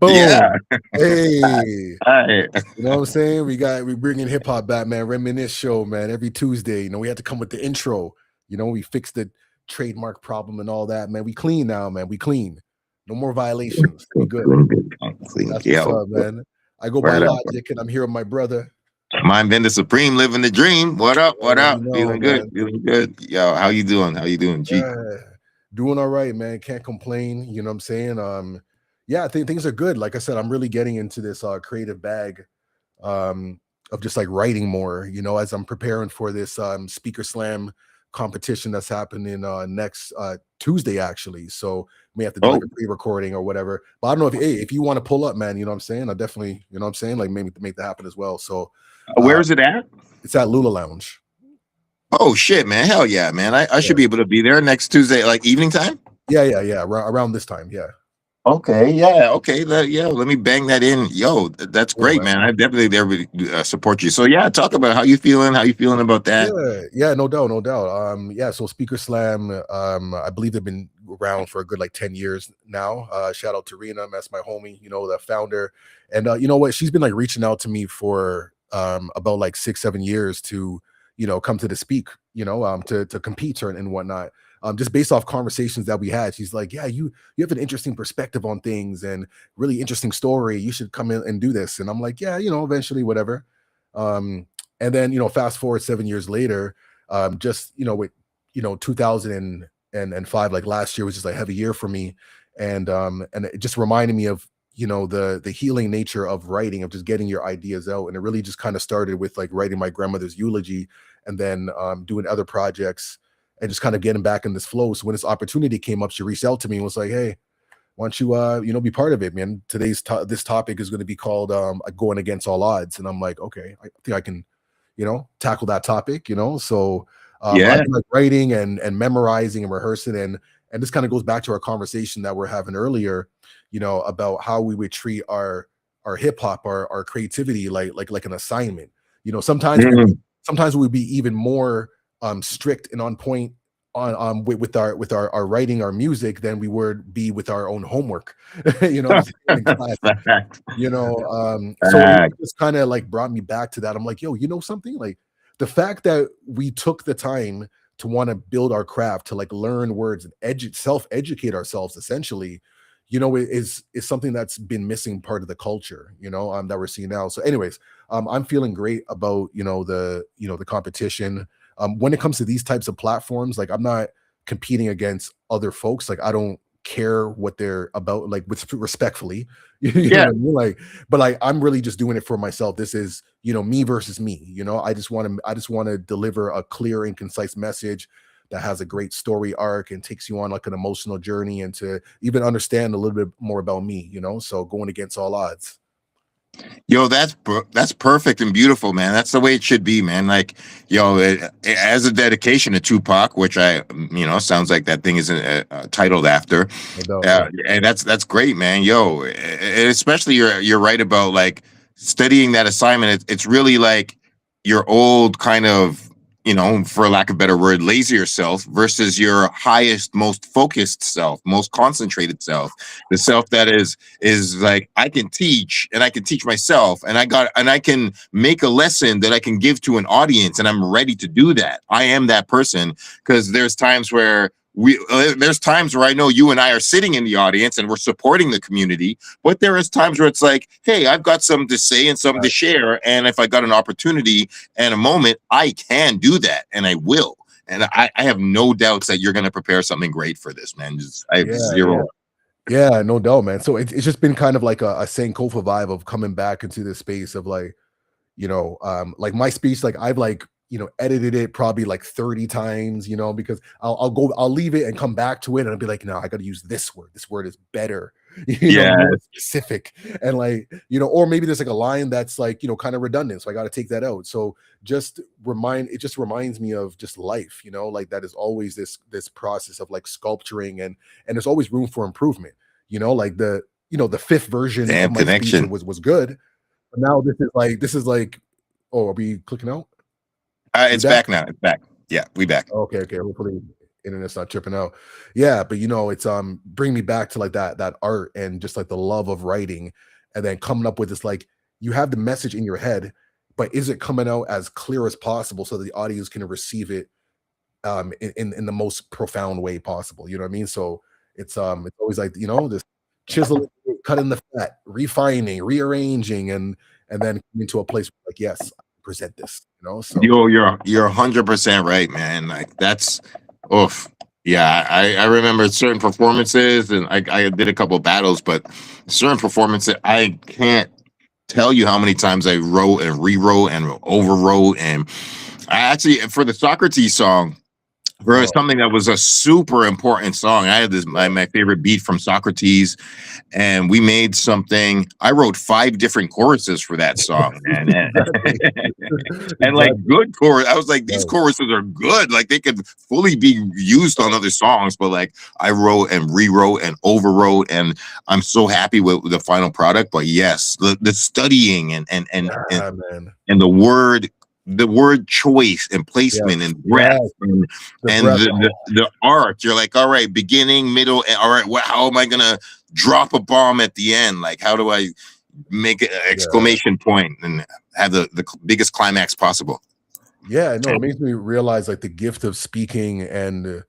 Yeah. Boom. Hey. Hi. You know what I'm saying? We bring in hip hop back, man. Reminisce show, man. Every Tuesday, we had to come with the intro. We fixed the trademark problem and all that, man. We clean now, man. We clean. No more violations. We good. Clean, good, clean. That's what's Yo, up, man. I go by right up. Logic, and I'm here with my brother. Mindbender Supreme, living the dream. What up? You What already up? know, Feeling good. man. Feeling good. Yo, how you doing? How you doing, G? Yeah, doing all right, man. Can't complain. You know what I'm saying? Yeah, I think things are good. Like I said, I'm really getting into this creative bag um of just like writing more, as I'm preparing for this speaker slam competition that's happening next Tuesday actually. So we have to do like Oh, a pre-recording or whatever. But I don't know if you want to pull up, man, you know what I'm saying? I definitely, you know what I'm saying, like maybe to make that happen as well. So uh where's it at? it's at Lula Lounge. Oh shit, man. Hell yeah, man. I should Yeah. be able to be there next Tuesday, like evening time. Yeah. Around this time. Yeah. Okay, yeah, okay, yeah. Let me bang that in. Yo, that's Cool, great, man. man. I definitely there to support you. So yeah, talk about how you feeling. How you feeling about that? Yeah, no doubt, no doubt. Yeah, so Speaker Slam, I believe they've been around for a good like 10 years now. Shout out to Rena, that's my homie, the founder. And you know what? She's been like reaching out to me for about like 6, 7 years to, come to the speak, to compete and whatnot. Just based off conversations that we had. She's like, yeah, you have an interesting perspective on things and really interesting story. You should come in and do this. And I'm like, yeah, eventually, whatever. Um, and then, fast forward 7 years later, just with 2005, like last year was just a heavy year for me, and it just reminded me of the healing nature of writing, of just getting your ideas out. And it really just kind of started with like writing my grandmother's eulogy, and then doing other projects, and just kind of getting back in this flow. So when this opportunity came up, she reached out to me and was like, hey, why don't you be part of it, man? This topic is going to be called going against all odds. And I'm like, okay, I think I can tackle that topic, so I've Yeah. been like writing and memorizing and rehearsing, and this kind of goes back to our conversation that we're having earlier, about how we would treat our hip hop, our creativity, like an assignment. Sometimes Mhm. sometimes we'd be even more strict and on point on with our writing, our music, than we would be with our own homework. What I'm saying, in class. Fact. So it Fact. just kind of like brought me back to that. I'm like, yo, something, like the fact that we took the time to want to build our craft, to like learn words and self-educate ourselves, essentially, is something that's been missing part of the culture, that we're seeing now. So anyways, I'm feeling great about the competition. When it comes to these types of platforms, like I'm not competing against other folks. Like I don't care what they're about, like with respectfully, you know Yeah. what I mean? Like, but like I'm really just doing it for myself. This is, me versus me. I just want to deliver a clear and concise message that has a great story arc and takes you on like an emotional journey, and to even understand a little bit more about me, so going against all odds. Yo, that's perfect and beautiful, man. That's the way it should be, man. Like, yo, as a dedication to Tupac, which sounds like that thing is titled after, No doubt, yeah. and that's great, man. Yo, especially you're right about like studying that assignment. It's really like your old kind of, for lack of a better word, lazier self versus your highest, most focused self, most concentrated self, the self that is like, I can teach and I can teach myself, and I can make a lesson that I can give to an audience, and I'm ready to do that. I am that person, because there's times where I know you and I are sitting in the audience and we're supporting the community, but there is times where it's like, hey, I've got something to say and something to share, and if I got an opportunity and a moment, I can do that, and I will. And I have no doubts that you're going to prepare something great for this, man. I have Yeah, yeah. zero. Yeah, no doubt, man. So it's just been kind of like a Sankofa vibe of coming back into this space of like, like my speech, like I've like, edited it probably like 30 times, because I'll leave it and come back to it, and I'll be like, no, I got to use this word. This word is better, Yeah. more specific. And like, or maybe there's like a line that's like, kind of redundant. So I got to take that out. So it just reminds me of just life, like that is always this process of like sculpturing, and there's always room for improvement, like the fifth version of Damn my speech connection. was good. But now this is like, oh, are we clicking out? We It's back? back now. It's back. Yeah, we back. Okay, okay. Hopefully. Internet's not tripping out. Yeah, but it's bring me back to like that art and just like the love of writing, and then coming up with this like you have the message in your head, but is it coming out as clear as possible so the audience can receive it in the most profound way possible. You know what I mean? So it's always like, this chiseling, cutting the fat, refining, rearranging, and then coming to a place where like, yes, I present this, so You're 100% right, man. Like that's oof. Yeah, I remember certain performances, and I did a couple battles, but certain performances I can't tell you how many times I wrote and rewrote and overwrote. And I actually, for the Socrates song, for oh, something that was a super important song, I had this yeah. my favorite beat from Socrates, and we made something. I wrote 5 different choruses for that song, man, Exactly. and like Exactly. good chorus. I was like, these Right. choruses are good. Like they could fully be used on other songs, but like I wrote and rewrote and overwrote, and I'm so happy with the final product. But yes, the studying Yeah, man. and the word choice and Yes. placement and Yes. breath The and breath. the art. You're like, all right, beginning, middle, and all right, how am I gonna drop a bomb at the end? Like, how do I make an Yeah. exclamation point and have the biggest climax possible? Yeah, no, it makes me realize like the gift of speaking and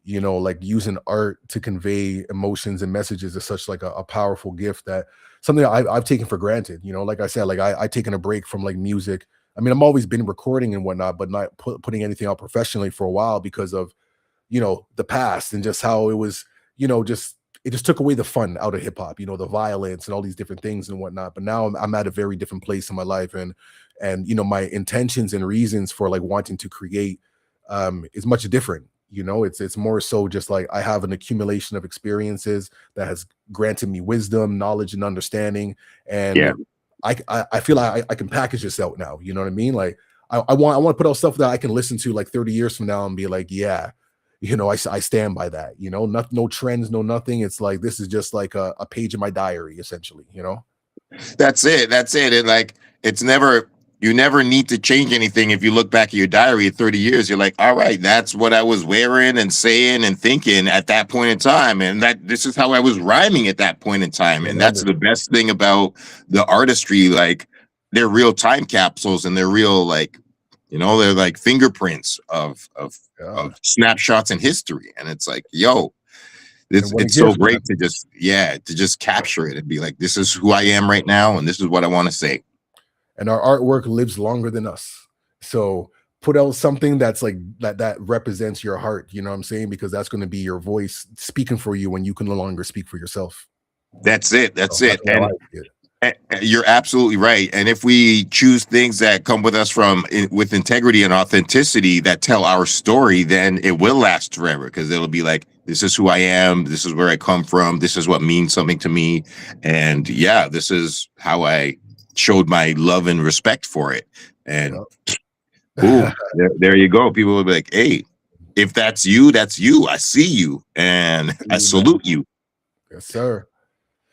like using art to convey emotions and messages is such like a powerful gift that something I've taken for granted. Like I said, like I taken a break from like music. I mean, I'm always been recording and whatnot, but not putting anything out professionally for a while because of the past and just how it was, just it just took away the fun out of hip hop, the violence and all these different things and whatnot. But now I'm at a very different place in my life, and my intentions and reasons for like wanting to create is much different. It's more so just like I have an accumulation of experiences that has granted me wisdom, knowledge, and understanding, and Yeah, I feel like I can package this out now. You know what I mean? Like I want to put out stuff that I can listen to like 30 years from now and be like, yeah, I stand by that. No trends, no nothing. It's like this is just like a page in my diary, essentially. that's it. That's it. And like, it's never, you never need to change anything. If you look back at your diary at 30 years, you're like, all right, that's what I was wearing and saying and thinking at that point in time. And that this is how I was rhyming at that point in time. And that's 100. the best thing about the artistry. Like, they're real time capsules and they're real, like, they're like fingerprints Yeah. of snapshots in history. And it's like, yo, And what a it's so gift, man. great to just, yeah, to just capture it and be like, this is who I am right now, and this is what I want to say. And our artwork lives longer than us. So put out something that's like that represents your heart. You know what I'm saying? Because that's going to be your voice speaking for you when you can no longer speak for yourself. That's it. So That's that's it. how I And see it. you're absolutely right. And if we choose things that come with us with integrity and authenticity that tell our story, then it will last forever because it'll be like, this is who I am. This is where I come from. This is what means something to me. And yeah, this is how I showed my love and respect for it. And Yeah. boom, there you go. People will be like, hey, if that's you, that's you. I see you and I You, man. salute you. Yes, sir.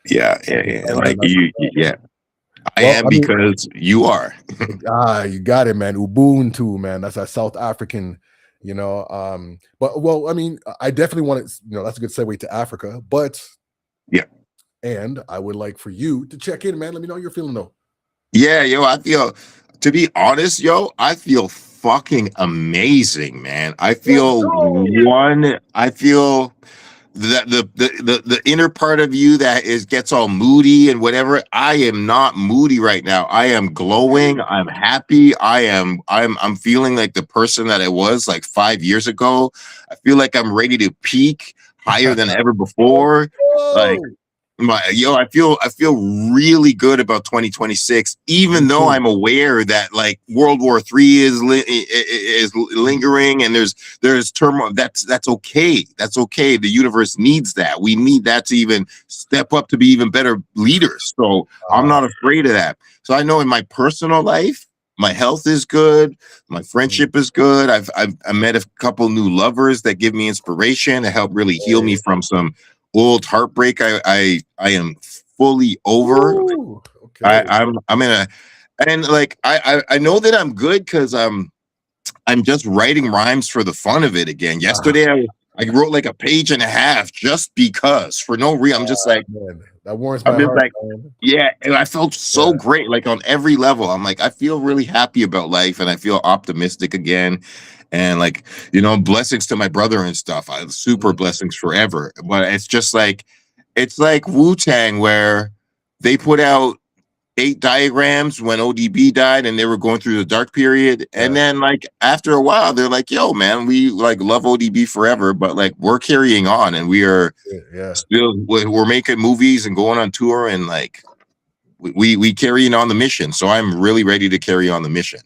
Yeah, yeah, Yes, yeah. sir, man. Like That's you, what's up. yeah. I Well, am I mean, because you are. you got it, man. Ubuntu, man. That's a South African, but well, I mean, I definitely want to, that's a good segue to Africa, but Yeah. and I would like for you to check in, man. Let me know how you're feeling though. Yeah, yo, I feel, to be honest, yo, I feel fucking amazing, man. Let's go. I feel that the inner part of you that is gets all moody and whatever. I am not moody right now. I am Okay. glowing. I'm happy. I'm feeling like the person that I was like 5 years ago. I feel like I'm ready to peak higher than ever Let's before. Like, go. I feel really good about 2026, Me even though too. I'm aware that like World War III is lingering and there's turmoil. That's okay. That's okay. The universe needs that. We need that to even step up to be even better leaders. So I'm Uh, not afraid of that. So I know in my personal life, my health is good. My friendship is good. I met a couple new lovers that give me inspiration to help really heal me hey. from some old heartbreak. I am fully over. Woo. Okay. I'm in a, and like I know that I'm good because I'm just writing rhymes for the fun of it again. Ah, Yesterday I wrote like a page and a half just because for no reason. Man, that warms I'm my just heart, like, man. yeah, and I felt so Yeah. great, like on every level. I'm like, I feel really happy about life, and I feel optimistic again, and like, blessings to my brother and stuff. Super Mm, blessings forever. But it's like Wu Tang, where they put out 8 diagrams when ODB died, and they were going through the dark period, and yeah, then like after a while, they're like, "Yo, man, we like love ODB forever, but like we're carrying on, and we are." yeah. Still, we're making movies and going on tour, and like we carrying on the mission. So I'm really ready to carry on the mission.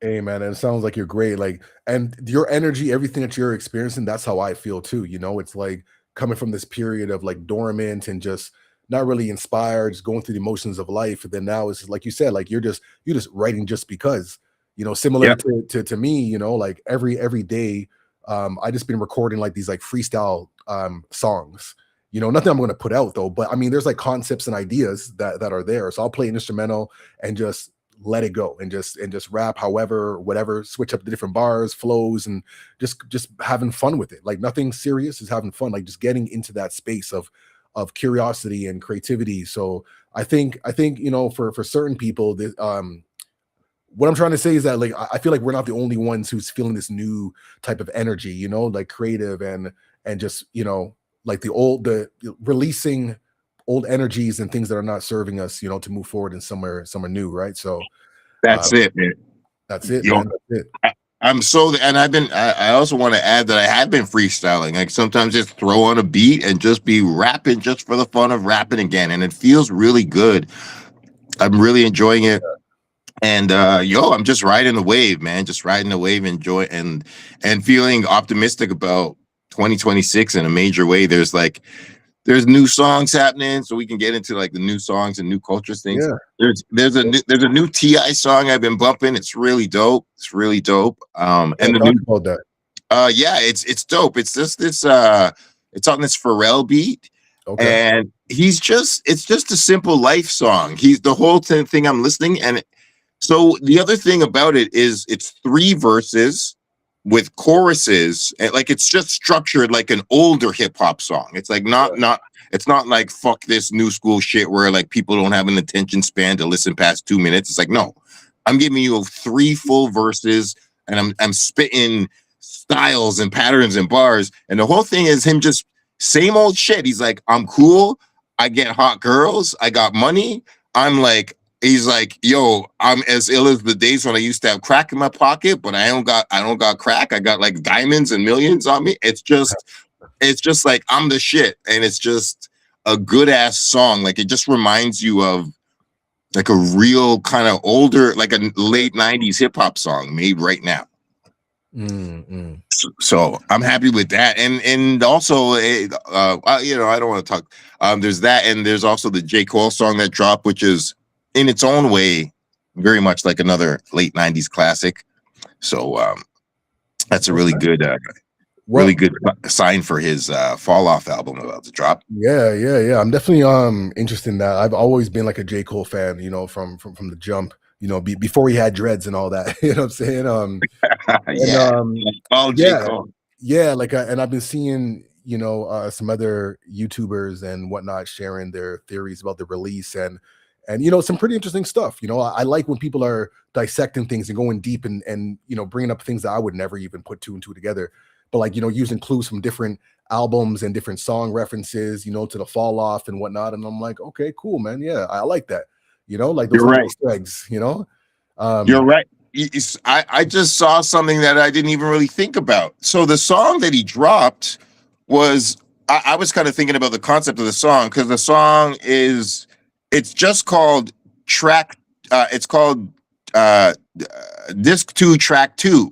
Hey man, and it sounds like you're great. Like, and your energy, everything that you're experiencing, that's how I feel too. It's like coming from this period of like dormant and just not really inspired, just going through the emotions of life. And then now it's like you said, like you're just writing just because, similar Yeah, to me, like every day, I just been recording like these like freestyle songs. Nothing I'm gonna put out though, but I mean there's like concepts and ideas that are there. So I'll play an instrumental and just let it go and just rap however whatever, switch up the different bars, flows, and just having fun with it. Like nothing serious, is having fun, like just getting into that space of curiosity and creativity. So I think for certain people, what I'm trying to say is that like I feel like we're not the only ones who's feeling this new type of energy, like creative and just like the releasing old energies and things that are not serving us, to move forward in somewhere new, right? So uh, that's it, man. that's it, Yo, man. That's it. I, I'm so, and I also want to add that I have been freestyling. Like sometimes just throw on a beat and just be rapping just for the fun of rapping again, and it feels really good. I'm really enjoying it. And I'm just riding the wave, man. Just riding the wave, enjoy and feeling optimistic about 2026 in a major way. There's new songs happening, so we can get into like the new songs and new cultures things. Yeah. There's a new Ti song I've been bumping. It's really dope. It's really dope. Yeah, And the talk new about that. yeah, it's dope. It's just this it's on this Pharrell beat, Okay. and it's just a simple life song. He's the whole thing I'm listening, and so the other thing about it is it's 3 verses with choruses, and like it's just structured like an older hip hop song. It's like not it's not like fuck this new school shit where like people don't have an attention span to listen past 2 minutes. It's like no, I'm giving you 3 full verses, and I'm spitting styles and patterns and bars, and the whole thing is him just same old shit. He's like, I'm cool. I get hot girls. I got money. I'm like, he's like, yo, I'm as ill as the days when I used to have crack in my pocket, but I don't got crack. I got like diamonds and millions on me. It's just like I'm the shit. And it's just a good ass song. Like it just reminds you of like a real kind of older, like a late 90s hip hop song made right now. Mm. So I'm happy with that, and also, I don't want to talk. There's that, and there's also the J. Cole song that dropped, which is in its own way very much like another late '90s classic. So that's a Okay. really Well, good sign for his Fall Off album about to drop. yeah. I'm definitely interested in that. I've always been like a J. Cole fan, from the jump, before he had dreads and all that. You know what I'm saying? And Yeah, all J. yeah, Cole. yeah, like and I've been seeing, some other YouTubers and whatnot sharing their theories about the release and some pretty interesting stuff. I like when people are dissecting things and going deep and bringing up things that I would never even put two and two together. But like using clues from different albums and different song references, to the fall off and whatnot. And I'm like, okay, cool, man. Yeah, I like that. Like those You're little right. Easter eggs. You're Um, right. I just saw something that I didn't even really think about. So the song that he dropped was I was kind of thinking about the concept of the song because the song it's just called track it's called uh disc 2 track 2.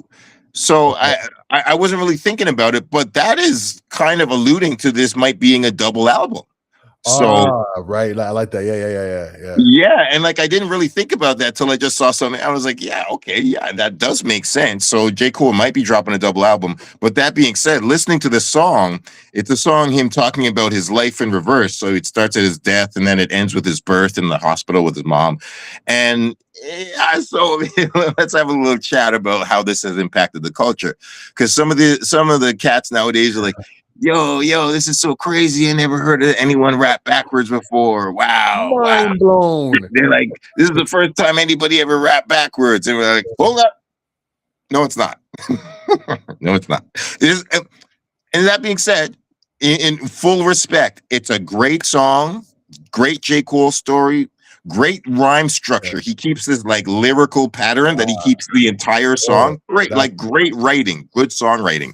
So okay. I wasn't really thinking about it, but that is kind of alluding to this might being a double album. So Right. I like that. Yeah. yeah, and like I didn't really think about that till I just saw something. I was like, yeah, okay, yeah, that does make sense. So J. Cole might be dropping a double album. But that being said, listening to the song, it's a song him talking about his life in reverse. So it starts at his death and then it ends with his birth in the hospital with his mom. And so let's have a little chat about how this has impacted the culture. Because some of the cats nowadays are like, yo, this is so crazy. I never heard of anyone rap backwards before. Wow. Mind blown. They're like, this is the first time anybody ever rapped backwards. And we're like, hold up. No, it's not. No, it's not. And that being said, in full respect, it's a great song, great J. Cole story, great rhyme structure. Yeah. He keeps this like lyrical pattern that he keeps the entire Oh, song. Great, that like great writing, good songwriting.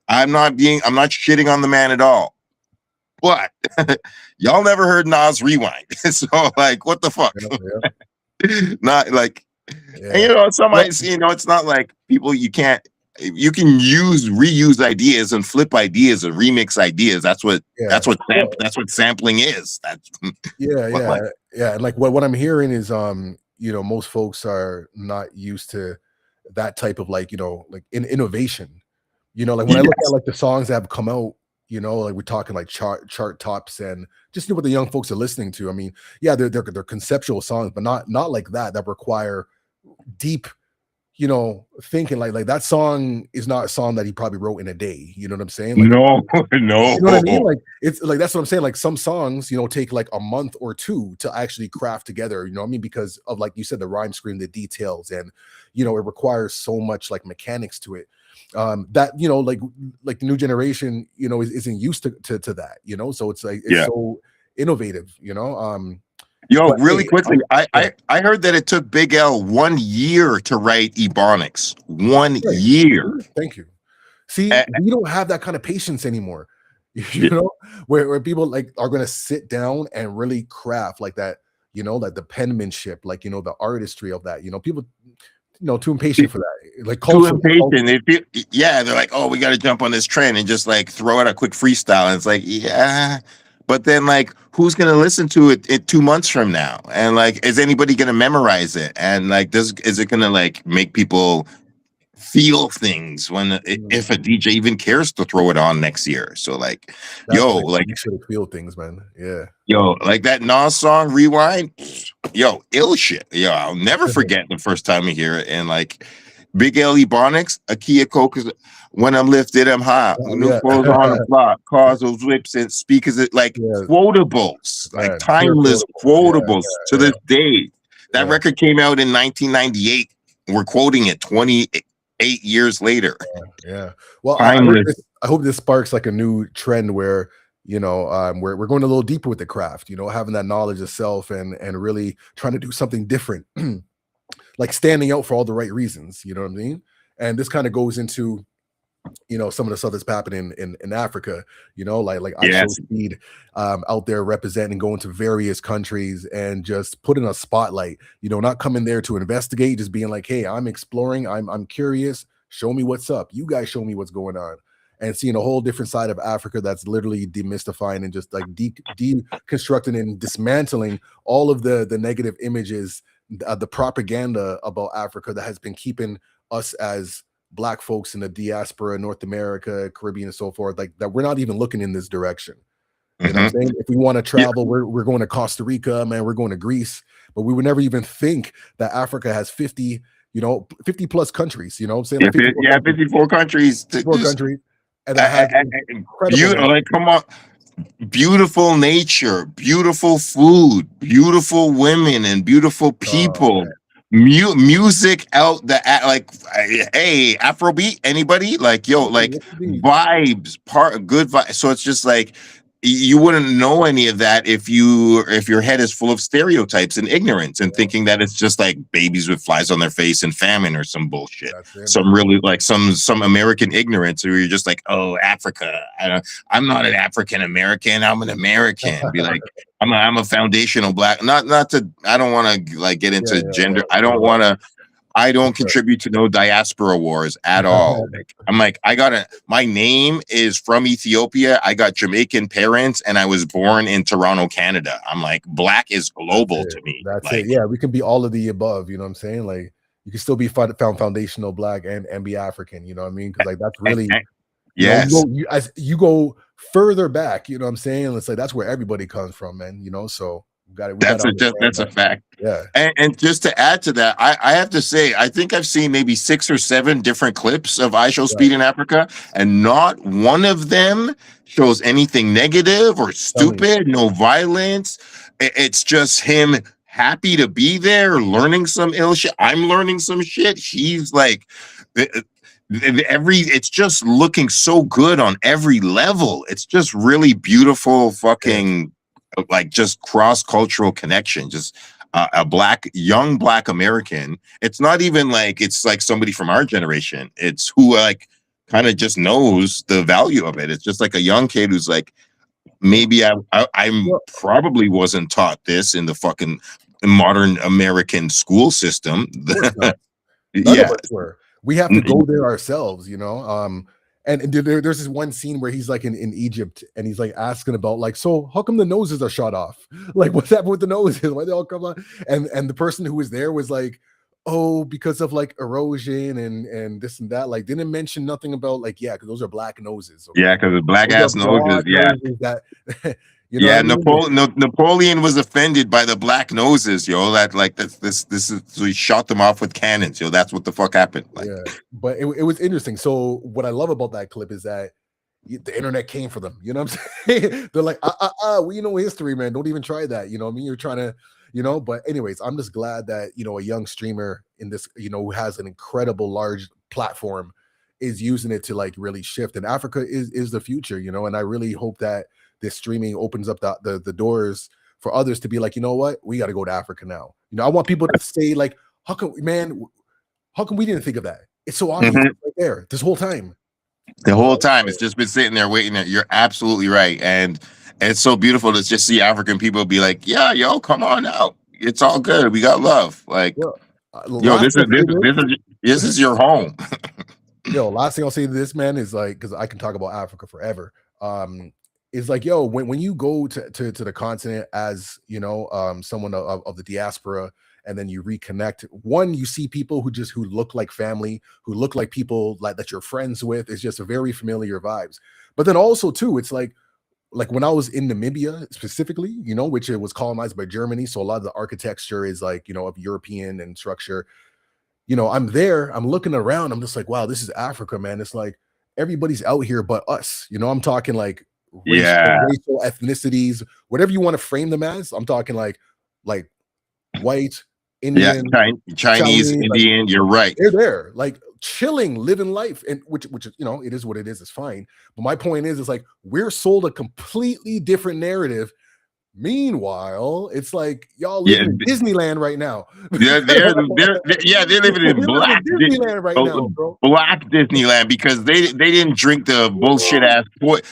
I'm not shitting on the man at all. But y'all never heard Nas Rewind. So like, what the fuck? yeah. Not like, and Yeah. some Well, might, it's not like people you can reuse ideas and flip ideas and remix ideas. yeah. Well, That's what sampling is. That's yeah, what like And like what I'm hearing is most folks are not used to that type of like, like innovation. Like when I look at yes. like the songs that have come out, like we're talking like chart tops and just what the young folks are listening to. I mean, yeah, they're conceptual songs, but not like that require deep, thinking. Like that song is not a song that he probably wrote in a day. You know what I'm saying? Like No, no. you know what I mean? Like it's like that's what I'm saying. Like some songs, take like a month or two to actually craft together. You know what I mean? Because of like you said, the rhyme scheme, the details, and it requires so much like mechanics to it. That like the new generation, isn't used to that. So it's like it's Yeah. so innovative. Yo, But really hey, quickly, I, yeah, I I heard that it took Big L 1 year to write Ebonics. One right. year. Thank you. See, Uh, we don't have that kind of patience anymore. You yeah. know, where people like are gonna sit down and really craft like that, like the penmanship, like the artistry of that. People, too impatient for that. Like Too culture, impatient. Yeah, they're like, oh, we got to jump on this trend and just like throw out a quick freestyle. And it's like, yeah, but then like, who's gonna listen to it 2 months from now? And like, is anybody gonna memorize it? And like, is it gonna like make people feel things Mm, if a DJ even cares to throw it on next year? So like, that's the thing. like You should feel things, man. Yeah. like that Nas song Rewind, ill shit. I'll never forget the first time I hear it. And like Big L Ebonics, Akia Coke is when I'm lifted, I'm high. New Yeah. clothes on the block, cars, those whips and speakers, like Yeah. quotables, like Man, pure timeless quotables. quotables to Yeah. this day. That Yeah. record came out in 1998. We're quoting it 28 years later. Yeah. Well, Timeless. I hope this sparks like a new trend where we're going a little deeper with the craft. Having that knowledge of self and really trying to do something different, like standing out for all the right reasons. You know what I mean? And this kind of goes into some of the stuff that's happening in Africa. Like I show Yes. speed out there representing, going to various countries and just putting a spotlight. Not coming there to investigate, just being like, hey, I'm exploring. I'm curious. Show me what's up. You guys show me what's going on. And seeing a whole different side of Africa that's literally demystifying and just like deconstructing and dismantling all of the negative images, the propaganda about Africa that has been keeping us as Black folks in the diaspora, North America, Caribbean, and so forth, like that, we're not even looking in this direction. You know what I'm saying? If we want to Yeah. travel, we're going to Costa Rica, man, we're going to Greece, but we would never even think that Africa has 50 plus countries. You know what I'm saying? Like 54 countries. 54 countries, and that has incredible Beautiful. language. Like, come on. Beautiful nature, beautiful food, beautiful women, and beautiful Oh people. man, Music out like, hey, Afrobeat, anybody? Like, yo, like yes, indeed. vibes, good vibes. So it's just like you wouldn't know any of that if your head is full of stereotypes and ignorance and Yeah, thinking that it's just like babies with flies on their face and famine or some bullshit. that's it, Some man. really like some American ignorance where you're just like, oh, Africa. I'm not an African American. I'm an American. Be like, I'm a foundational Black. Not to. I don't want to like get into Yeah, gender. I don't want to. I For don't sure. contribute to no diaspora wars at all. Like I'm like, my name is from Ethiopia. I got Jamaican parents and I was born in Toronto, Canada. I'm like, black is That's global it. to me. That's it. Like, Yeah, we can be all of the above. You know what I'm saying? Like you can still be found foundational black and be African. You know what I mean? Because like that's eh, really, eh, yes, as you go further back. You know what I'm saying? It's like that's where everybody comes from, man. You know, so we got to understand that's a that. fact. Yeah. And just to add to that, I have to say, I think I've seen maybe 6 or 7 different clips of I Show Right. Speed in Africa, and not one of them shows anything negative or Telling you. stupid, no violence. It's just him happy to be there, learning some ill shit. I'm learning some shit. He's like, eh, it's just looking so good on every level. It's just really beautiful, Yes. fucking like just cross cultural connection. Just a young black American. It's not even like it's like somebody from our generation. It's who like kind of just knows the value of it. It's just like a young kid who's like, Yeah. maybe I'm Well, probably wasn't taught this in the fucking modern American school system. of course not. None of Yeah. us were. We have to go there ourselves, you know. And there's this one scene where he's like in Egypt and he's like asking about like, so how come the noses are shut off? Like, what's happened with the noses? Why they all come on? And the person who was there was like, oh, because of like erosion and this and that. Like, didn't mention nothing about like, yeah, because those are black noses, Yeah, okay? because of black Those are ass noses. broad Yeah. noses that you know what Yeah, I mean? Napoleon was offended by the black noses, yo. That like this is so he shot them off with cannons, yo. That's what the fuck happened. Like, Yeah, but it was interesting. So what I love about that clip is that the internet came for them. You know what I'm saying? They're like, we know history, man. Don't even try that. You know what I mean? You're trying to, you know. But anyways, I'm just glad that a young streamer in this, who has an incredible large platform, is using it to like really shift. And Africa is the future, And I really hope that this streaming opens up the doors for others to be like, you know what, we got to go to Africa now. I want people to say like, how come, man? How come we didn't think of that? It's so obvious mhm. right there this whole time. The You whole know? time it's just been sitting there waiting. You're absolutely right, and it's so beautiful to just see African people be like, "Yeah, yo, come on out. It's all good. We got love." Like, Well, yo, last thing I'll say to this is your home. last thing I'll say to this, man, is like, because I can talk about Africa forever. Is like, yo, when you go to the continent as someone of the diaspora, and then you reconnect. One, you see people who look like family, who look like people like that you're friends with. It's just a very familiar vibes. But then also too, it's like when I was in Namibia specifically, which it was colonized by Germany, so a lot of the architecture is like of European and structure. I'm there, I'm looking around, I'm just like, wow, this is Africa, man. It's like everybody's out here but us. I'm talking like Yeah, racial ethnicities, whatever you want to frame them as. I'm talking like white, yeah. Indian, Chinese, Chinese, like Indian. You're right. they're there, like chilling, living life, and which is it is what it is. It's fine. But my point is, it's like we're sold a completely different narrative. Meanwhile, it's like y'all Yeah, living in Disneyland right now. they're living in We're living in Disneyland right now, bro. Black Disneyland because they didn't drink the bullshit ass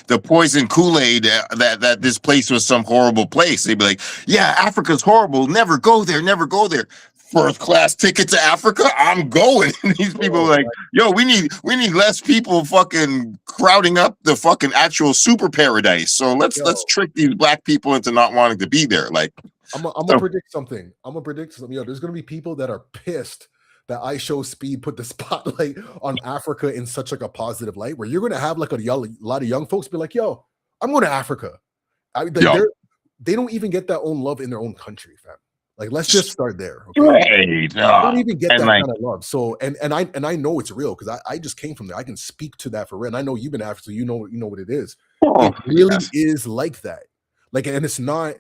the poison Kool-Aid that this place was some horrible place. They'd be like, yeah, Africa's horrible. Never go there. Never go there. First class ticket to Africa. I'm going. And these people are Bro, like, yo, we need less people fucking crowding up the fucking actual super paradise. So let's yo, trick these black people into not wanting to be there. Like, I'm gonna so, predict something. I'm gonna predict something. There's gonna be people that are pissed that I Show Speed put the spotlight on Africa in such like a positive light, where you're gonna have like a lot of young folks be like, "Yo, I'm going to Africa." yo, They don't even get that own love in their own country, fam. Like, let's just start there, okay? straight They don't up. even get And that like, kind of love. So, and I know it's real because I just came from there. I can speak to that for real. And I know you've been Africa, so you know what it is. It oh, really yes. is like that. Like, and it's not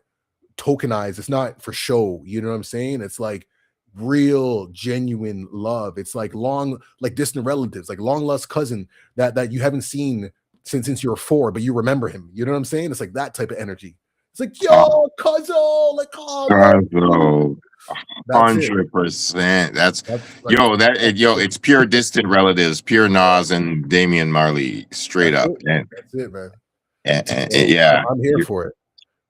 tokenized. It's not for show. You know what I'm saying? It's like real, genuine love. It's like like distant relatives, like long lost cousin that you haven't seen since you were 4, but you remember him. You know what I'm saying? It's like that type of energy. It's like, yo, cousin, like, oh, love you. Oh, That's it. 100%. That's That's like yo, it's pure distant relatives, pure Nas and Damian Marley, straight that's up. it. That's it, man. And So yeah. I'm here for it.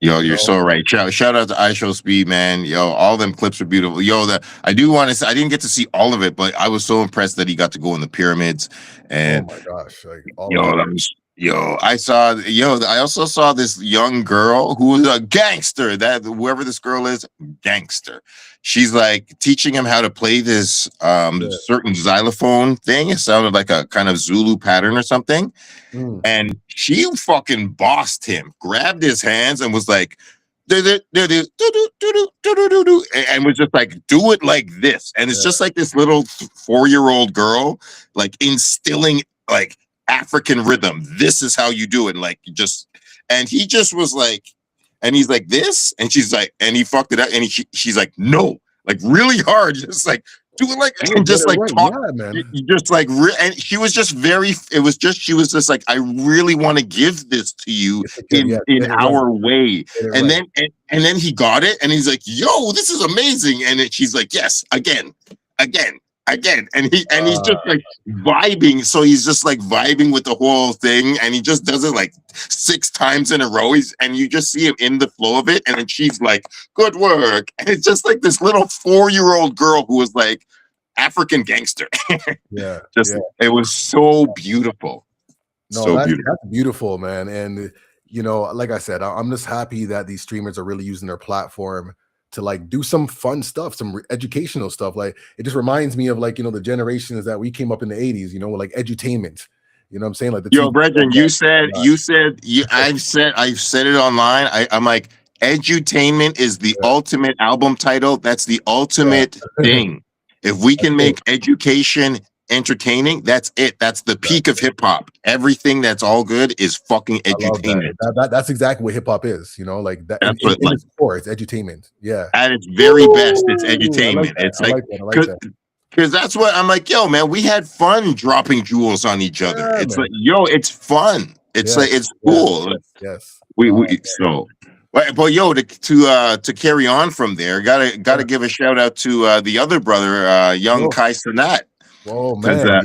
Yo, You you're know, so right. Shout out to iShow Speed, man. Yo, all them clips are beautiful. Yo, I do want to say I didn't get to see all of it, but I was so impressed that he got to go in the pyramids. oh And my gosh, like all of yo, it. I also saw this young girl who was a gangster. That whoever this girl is, gangster. She's like teaching him how to play this Yeah. certain xylophone thing. It sounded like a kind of Zulu pattern or something. Mm, And she fucking bossed him, grabbed his hands, and was like, and was just like, do it like this. And it's yeah. just like this little 4-year-old girl, like instilling like African rhythm. This is how you do it. Like, you just, and he just was like, and he's like, this, and she's like, and he fucked it up. And she's like, no, like really hard, just like, do it like, You and get just it like right. talk Yeah, man. just like and she was just very it was just she was just like, I really want to give this to you Yeah, in get it right. our way. Get it And right. then and then he got it and he's like, yo, this is amazing. And she's like, yes, again again. And he's just Uh, like vibing, so he's just like vibing with the whole thing, and he just does it like 6 times in a row. And you just see him in the flow of it, and then she's like, good work. And it's just like this little 4-year-old girl who was like African gangster. yeah, Just yeah. it was so beautiful. No, So beautiful. that's beautiful, man. And like I said, I'm just happy that these streamers are really using their platform to like do some fun stuff, some educational stuff. Like it just reminds me of like the generations that we came up in the '80s. Like edutainment. You know what I'm saying? Like the Yo, TV Brethren, shows I've said it online. I'm like, edutainment is the yeah, ultimate album title. That's the yeah, ultimate thing. If we that's can it. make education entertaining, that's it. That's the peak of Exactly. hip hop. Everything that's all good is fucking I love that. edutainment. That's exactly what hip hop is. Like that That's what, in like, its core, it's edutainment. Yeah. at its very best, it's Woo! I like edutainment. that. It's I like, like that. I like that. because that's what I'm like, yo, man, we had fun dropping jewels on each other. Yeah, It's like, man. yo, it's fun. It's Yes, like, it's yes, cool. yes, yes. We so, but yo, to carry on from there, gotta Yeah. give a shout out to the other brother, young Whoa, Kai Sanat, whoa, because man.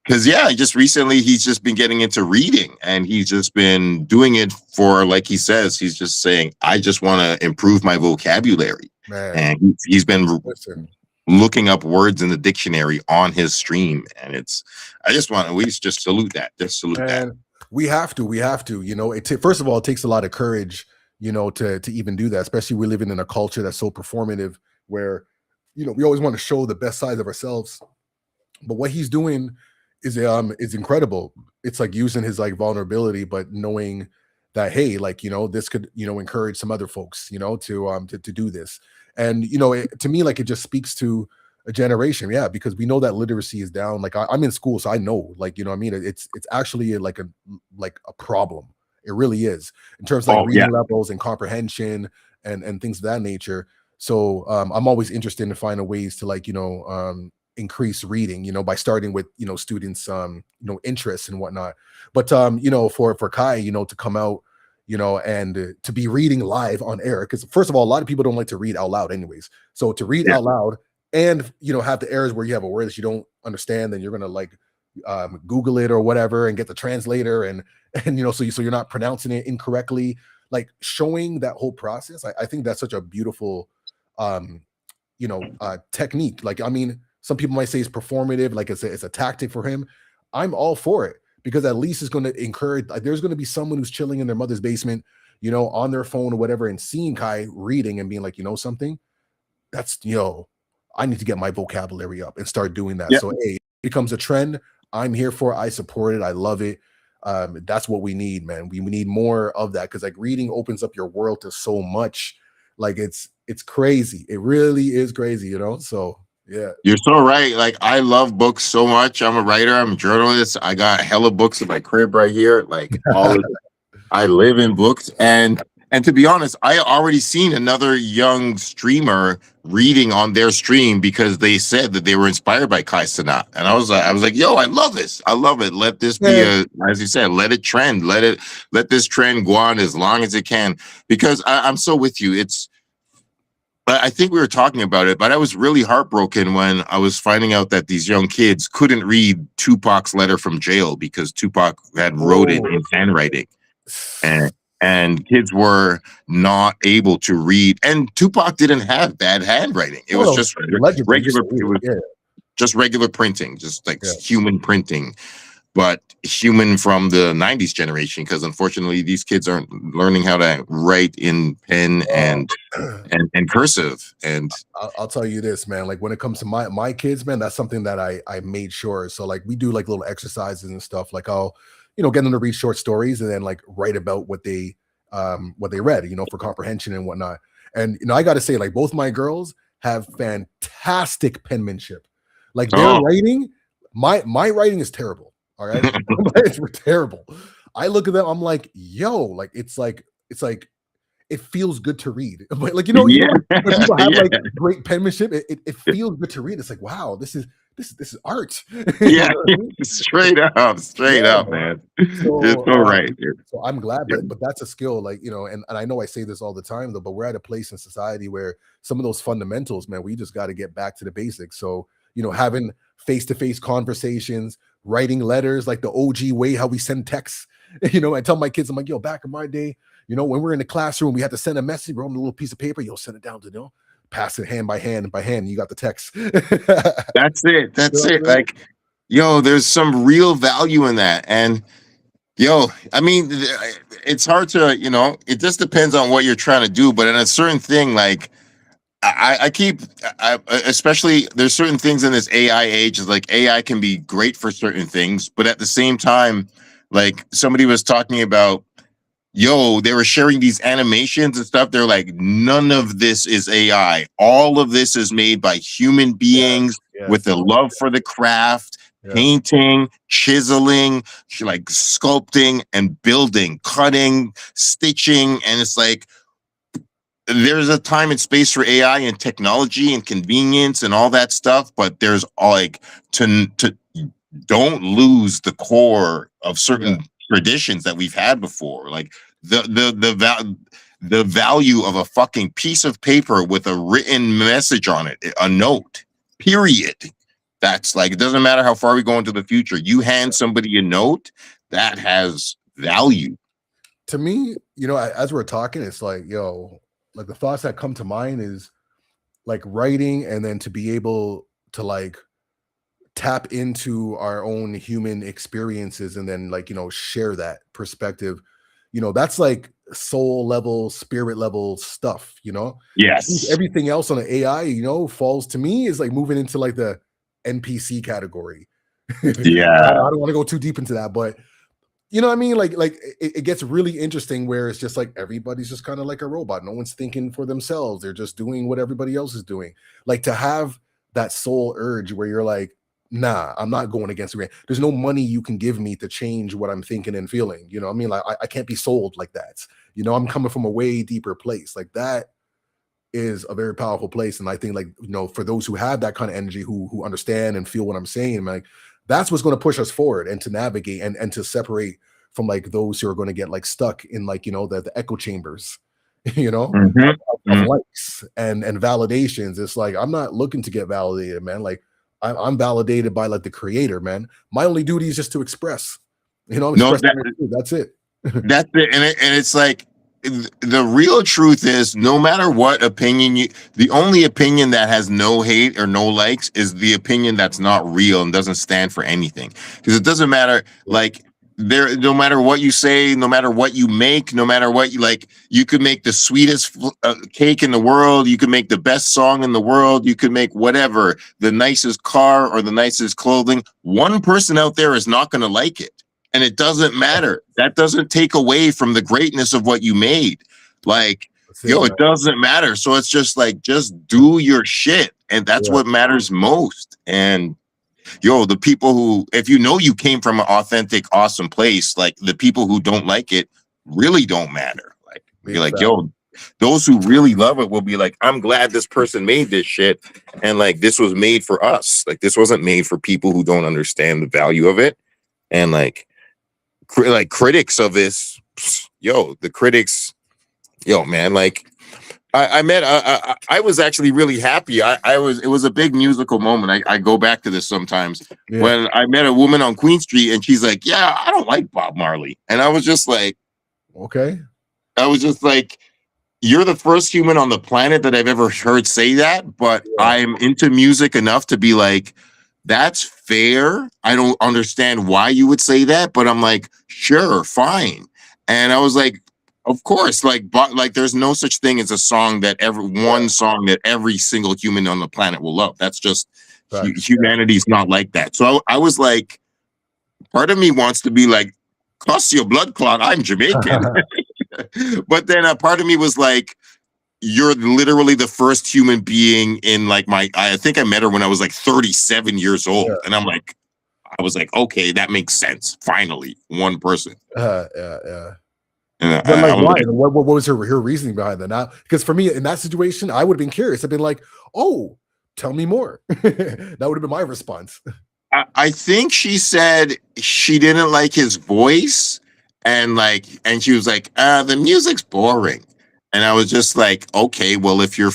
Yes. yeah, just recently he's just been getting into reading, and he's just been doing it for, like he says, he's just saying, I just want to improve my vocabulary, Man. and he's been Listen. looking up words in the dictionary on his stream, and we just salute that, Man, we have to. We have to. First of all, it takes a lot of courage, to even do that, especially we're living in a culture that's so performative where, we always want to show the best side of ourselves. But what he's doing is incredible. It's like using his like vulnerability, but knowing that, hey, like, this could, encourage some other folks, to do this. And to me, like it just speaks to a generation, yeah, because we know that literacy is down. Like I'm in school, so I know, like, what I mean, it's actually like a problem. It really is, in terms of like Oh yeah, reading levels and comprehension and things of that nature. So I'm always interested in finding ways to like increase reading, by starting with students interests and whatnot. But for Kai, to come out, and to be reading live on air, because first of all, a lot of people don't like to read out loud anyways. So to read yeah. out loud and have the errors where you have a word that you don't understand, then you're gonna like Google it or whatever and get the translator and so you're not pronouncing it incorrectly. Like showing that whole process, I think that's such a beautiful technique. Like, I mean, some people might say it's performative, like it's a tactic for him. I'm all for it, because at least it's going to encourage, like there's going to be someone who's chilling in their mother's basement, on their phone or whatever, and seeing Kai reading and being like, something, that's, I need to get my vocabulary up and start doing that. Yeah. So hey, it becomes a trend. I'm here for it. I support it. I love it. That's what we need, man. We need more of that, because like reading opens up your world to so much. Like it's crazy. It really is crazy, So yeah. You're so right. Like, I love books so much. I'm a writer. I'm a journalist. I got hella books in my crib right here. Like, all of I live in books, and to be honest, I already seen another young streamer reading on their stream because they said that they were inspired by Kai Cenat, and I was like, yo, I love this. I love it. Let this be as you said, let it trend. Let this trend go on as long as it can, because I'm so with you. But I think we were talking about it, but I was really heartbroken when I was finding out that these young kids couldn't read Tupac's letter from jail because Tupac had wrote it in handwriting. And and kids were not able to read. And Tupac didn't have bad handwriting. It No, was no, just legible. You regular. still read It it. was Yeah, just regular printing, just like yeah. human printing, but human from the '90s generation. Because unfortunately, these kids aren't learning how to write in pen Oh, and cursive. And I'll tell you this, man. Like when it comes to my kids, man, that's something that I made sure. So like we do like little exercises and stuff. Like I'll, get them to read short stories and then like write about what they read, for comprehension and whatnot. And I got to say, like both my girls have fantastic penmanship. Like their oh, writing, my writing is terrible. All right, it's terrible. I look at them, I'm like, yo, like it's like it feels good to read. But like yeah, when people have yeah, like great penmanship, it feels good to read. It's like, wow, this is art. yeah, What I mean? straight Yeah, up, man. man. You're So so right. so I'm glad, You're- but that's a skill, like and I know I say this all the time though, but we're at a place in society where some of those fundamentals, man, we just got to get back to the basics. So having face-to-face conversations, writing letters like the OG way, how we send texts. I tell my kids, I'm like, yo, back in my day, when we're in the classroom, we had to send a message, we're on a little piece of paper, you'll send it down to pass it hand by hand, and by hand, you got the text. that's it. You That's know what it. I'm saying? Like, yo, there's some real value in that. And yo, I mean, it's hard to, it just depends on what you're trying to do. But in a certain thing, like, I keep, especially there's certain things in this AI age, is like AI can be great for certain things, but at the same time, like somebody was talking about, yo, they were sharing these animations and stuff. They're like, none of this is AI. All of this is made by human beings Yes, with a yes, love for the craft, yeah, painting, chiseling, like sculpting and building, cutting, stitching. And it's like, there's a time and space for AI and technology and convenience and all that stuff, but there's like to don't lose the core of yeah, certain traditions that we've had before. Like the value of a fucking piece of paper with a written message on it, a note, period. That's like, it doesn't matter how far we go into the future. You hand somebody a note that has value. to me, as we're talking, it's like, yo, like the thoughts that come to mind is like writing and then to be able to like tap into our own human experiences and then like, share that perspective. That's like soul level, spirit level stuff, I think Yes. everything else on the AI, falls to me is like moving into like the NPC category. I Yeah. don't want to go too deep into that, but you know what I mean? Like it gets really interesting where it's just like everybody's just kind of like a robot. No one's thinking for themselves. They're just doing what everybody else is doing. Like to have that soul urge where you're like, nah, I'm not going against the grain. There's no money you can give me to change what I'm thinking and feeling. You know what I mean? Like I can't be sold like that. I'm coming from a way deeper place. Like that is a very powerful place. And I think like, for those who have that kind of energy, who understand and feel what I'm saying, like that's what's going to push us forward and to navigate and to separate from like those who are going to get like stuck in like, the echo chambers, you know, Mhm. of Mm. likes and validations. It's like, I'm not looking to get validated, man. Like I'm validated by like the creator, man. My only duty is just to express, I'm No, expressing my truth. That's it. that's it. And it's like, the real truth is, no matter what opinion the only opinion that has no hate or no likes is the opinion that's not real and doesn't stand for anything. Because it doesn't matter, Yeah. like, no matter what you say, no matter what you make, no matter what you like, you could make the sweetest cake in the world, you could make the best song in the world, you could make whatever, the nicest car or the nicest clothing. One person out there is not going to like it, and it doesn't matter. That doesn't take away from the greatness of what you made. Like, That's it, yo, man. it doesn't matter. So it's just like, just do your shit. And that's Yeah. what matters most. And yo, the people who, if you came from an authentic, awesome place, like the people who don't like it really don't matter. Like, be Big like, fact. yo, those who really love it will be like, I'm glad this person made this shit. And like, this was made for us. Like, this wasn't made for people who don't understand the value of it. And like critics of this, yo, the critics, yo, man, like I was actually really happy. It was a big musical moment. I go back to this sometimes Yeah. when I met a woman on Queen Street and she's like, yeah, I don't like Bob Marley. And I was just like, Okay. I was just like, you're the first human on the planet that I've ever heard say that, but Yeah. I'm into music enough to be like, that's fair. I don't understand why you would say that, but I'm like, sure, fine. And I was like, of course, like, but like, there's no such thing as a song that every Yeah. one song that every single human on the planet will love. That's just Facts. Yeah. humanity's not like that. So I was like, part of me wants to be like, cuss your blood clot. I'm Jamaican, but then a part of me was like, you're literally the first human being in like I think I met her when I was like 37 years Yeah. old. And I was like, okay, that makes sense. Finally, one person. Yeah. Yeah. And But like, I was why? like, And what was her reasoning behind that? Now, because for me in that situation, I would have been curious. I've been like, oh, tell me more. That would have been my response. I think she said she didn't like his voice, and she was like, the music's boring. And I was just like, okay, well, if you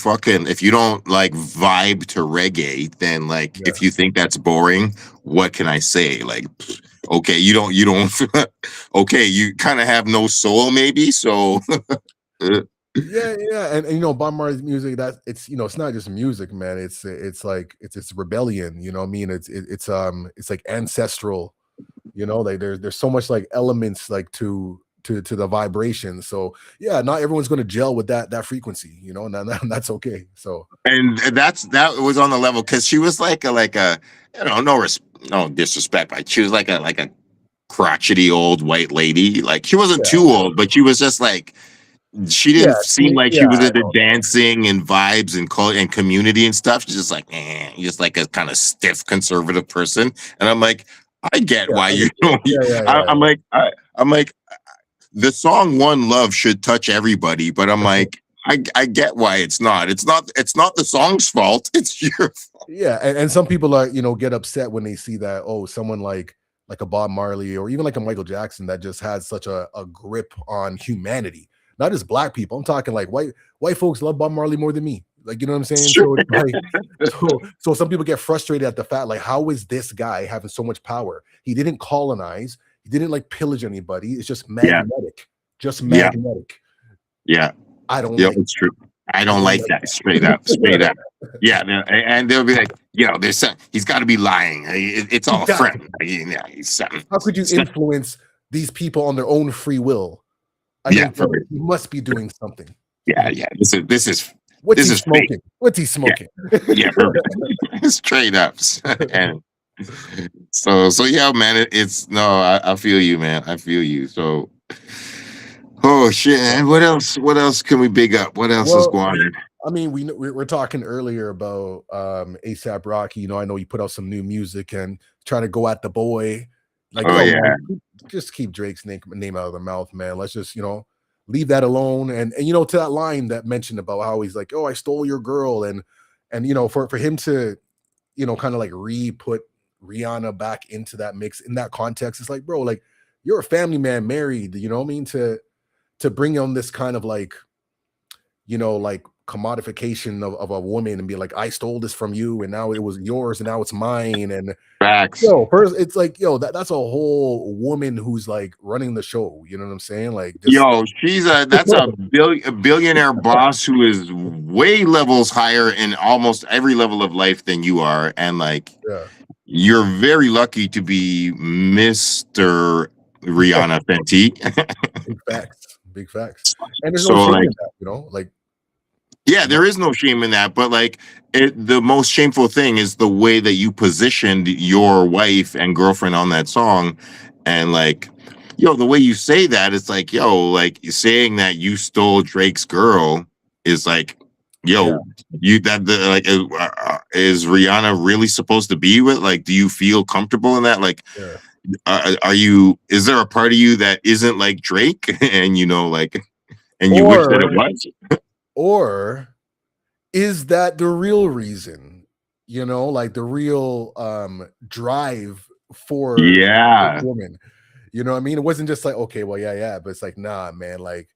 don't like vibe to reggae, then like, Yeah. if you think that's boring, what can I say? Like, okay, you don't, okay, you kind of have no soul, maybe. So, Yeah, yeah, and you know, Bob Marley's music, that it's, you know, it's not just music, man. It's like it's rebellion. You know what I mean? It's like ancestral. You know, like there's so much like elements like to the vibration. So yeah, not everyone's going to gel with that frequency. You know, and that's okay. So and that was on the level because she was like a, you know, no disrespect, but she was like a crotchety old white lady. Like she wasn't yeah, too old, but she was just like she yeah, didn't seem like yeah, she was I into know. dancing and vibes and and community and stuff. She's just like, just like a kind of stiff conservative person. And I'm like, I get Yeah, why you understood. know. Yeah, yeah, yeah, I'm like, the song "One Love" should touch everybody, but I'm like, I get why it's not. It's not the song's fault. It's your yeah. And some people are, you know, get upset when they see that, oh, someone like a Bob Marley or even like a Michael Jackson that just has such a grip on humanity. Not just black people. I'm talking like white folks love Bob Marley more than me. Like, you know what I'm saying? sure. So it's like, so some people get frustrated at the fact, like, how is this guy having so much power? He didn't colonize, he didn't like pillage anybody. It's just Yeah, magnetic, just yeah, magnetic. yeah. I don't Yep, like it's true. I I don't don't like like that. Straight up, straight that. up. Yeah, and they'll be like, he's got to be lying. It's He all a got front. to. Yeah, he's something. How could you So- influence these people on their own free will? I Yeah, think for yo, he must be doing something. yeah, yeah. What's This he is fake. smoking? What's he Yeah, smoking? yeah, perfect. Straight up. And so yeah, man. It's no, I feel you, man. I feel you. So, oh shit, Yeah. man. What else? What else can we big up? What else is Well, going on? I mean, we're talking earlier about ASAP Rocky. You know, I know you put out some new music and trying to go at the boy. Like, Oh yo, yeah, man, just keep Drake's name out of the mouth, man. Let's just, you know, leave that alone. And you know, to that line that mentioned about how he's like, oh, I stole your girl, and you know, for him to, you know, kind of like re-put Rihanna back into that mix in that context, it's like, bro, like you're a family man married, you know what I mean? To bring on this kind of like, you know, like commodification of a woman and be like, I stole this from you and now it was yours and now it's mine. And facts. yo, first it's like, yo, that's a whole woman who's like running the show. You know what I'm saying? Like just Yo, that's a billionaire boss who is way levels higher in almost every level of life than you are, and like yeah, you're very lucky to be Mister Rihanna Fenty. big facts, big facts. And there's no So shame like, in that, you know, like, yeah, you know, there is no shame in that, but like the most shameful thing is the way that you positioned your wife and girlfriend on that song, and like, the way you say that, it's like, like saying that you stole Drake's girl is like, yeah, you that the like is Rihanna really supposed to be with? Like, do you feel comfortable in that? Like, yeah. are you? Is there a part of you that isn't like Drake, and like, and you wish that it Or was? or is that the real reason? You know, like the real drive for this Yeah. woman. You know what I mean? It wasn't just like, okay, well, yeah, yeah, but it's like, nah, man, like,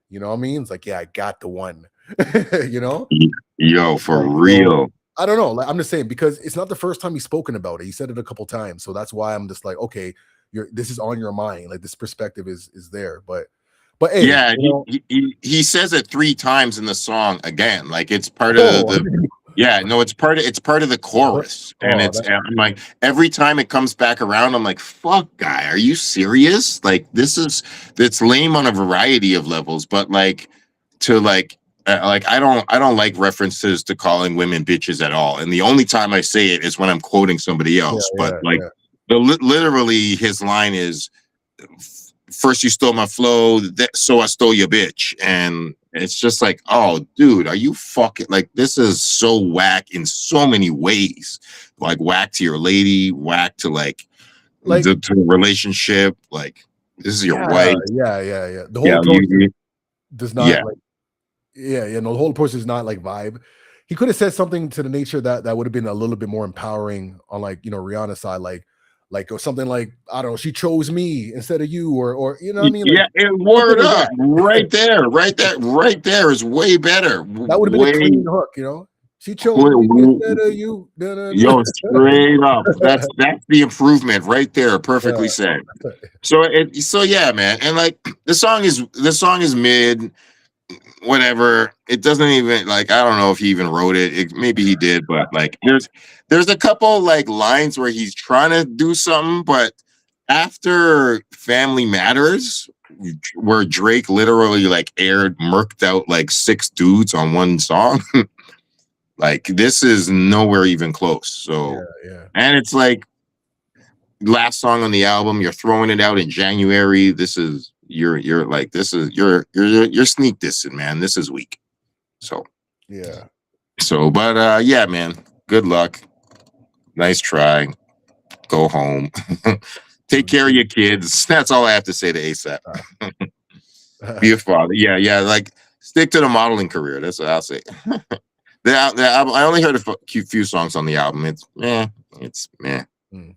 you know what I mean? It's like, yeah, I got the one. You know? Yo, for Like, so real. I don't know. Like, I'm just saying because it's not the first time he's spoken about it. He said it a couple times. So that's why I'm just like, okay, this is on your mind. Like this perspective is there. But But hey, Yeah, you know, he says it three times in the song again. Like it's part of oh, I the didn't- yeah, no, it's part of the chorus. And oh, it's and I'm like every time it comes back around, I'm like, fuck guy, are you serious? Like this is it's lame on a variety of levels, but like to like I don't like references to calling women bitches at all. And the only time I say it is when I'm quoting somebody yeah, else. But yeah, like yeah. literally his line is first you stole my flow, so I stole your bitch. And it's just like, oh, dude, are you fucking like this is so whack in so many ways. Like whack to your lady, whack to like Like, to a relationship. Like this is your yeah, wife. yeah, yeah, yeah. The whole Yeah, approach does yeah. not like, yeah, yeah. No, the whole approach is not like vibe. He could have said something to the nature that would have been a little bit more empowering on like Rihanna's side, like or something like I don't know, she chose me instead of you, or you know what I mean, like Yeah, it something word like up that. right there is way better. That would have been a Way clean hook, you know. She chose me instead of you. Da, da, da. yo, straight up. That's the improvement right there. Perfectly Yeah, said. So yeah, man. And like the song is mid, whatever. It doesn't even like I don't know if he even wrote it. Maybe he did, but like there's a couple like lines where he's trying to do something, but after Family Matters, where Drake literally like murked out like six dudes on one song, like this is nowhere even close. yeah, So yeah, and it's like last song on the album. You're throwing it out in January. This is you're like this is you're sneak dissing, man. This is weak. So yeah. but yeah, man. Good luck. Nice try. Go home. Take care of your kids. That's all I have to say to ASAP. Be a father. Yeah, yeah. Like stick to the modeling career. That's what I'll say. The album, I only heard a few songs on the album. It's meh. Mm.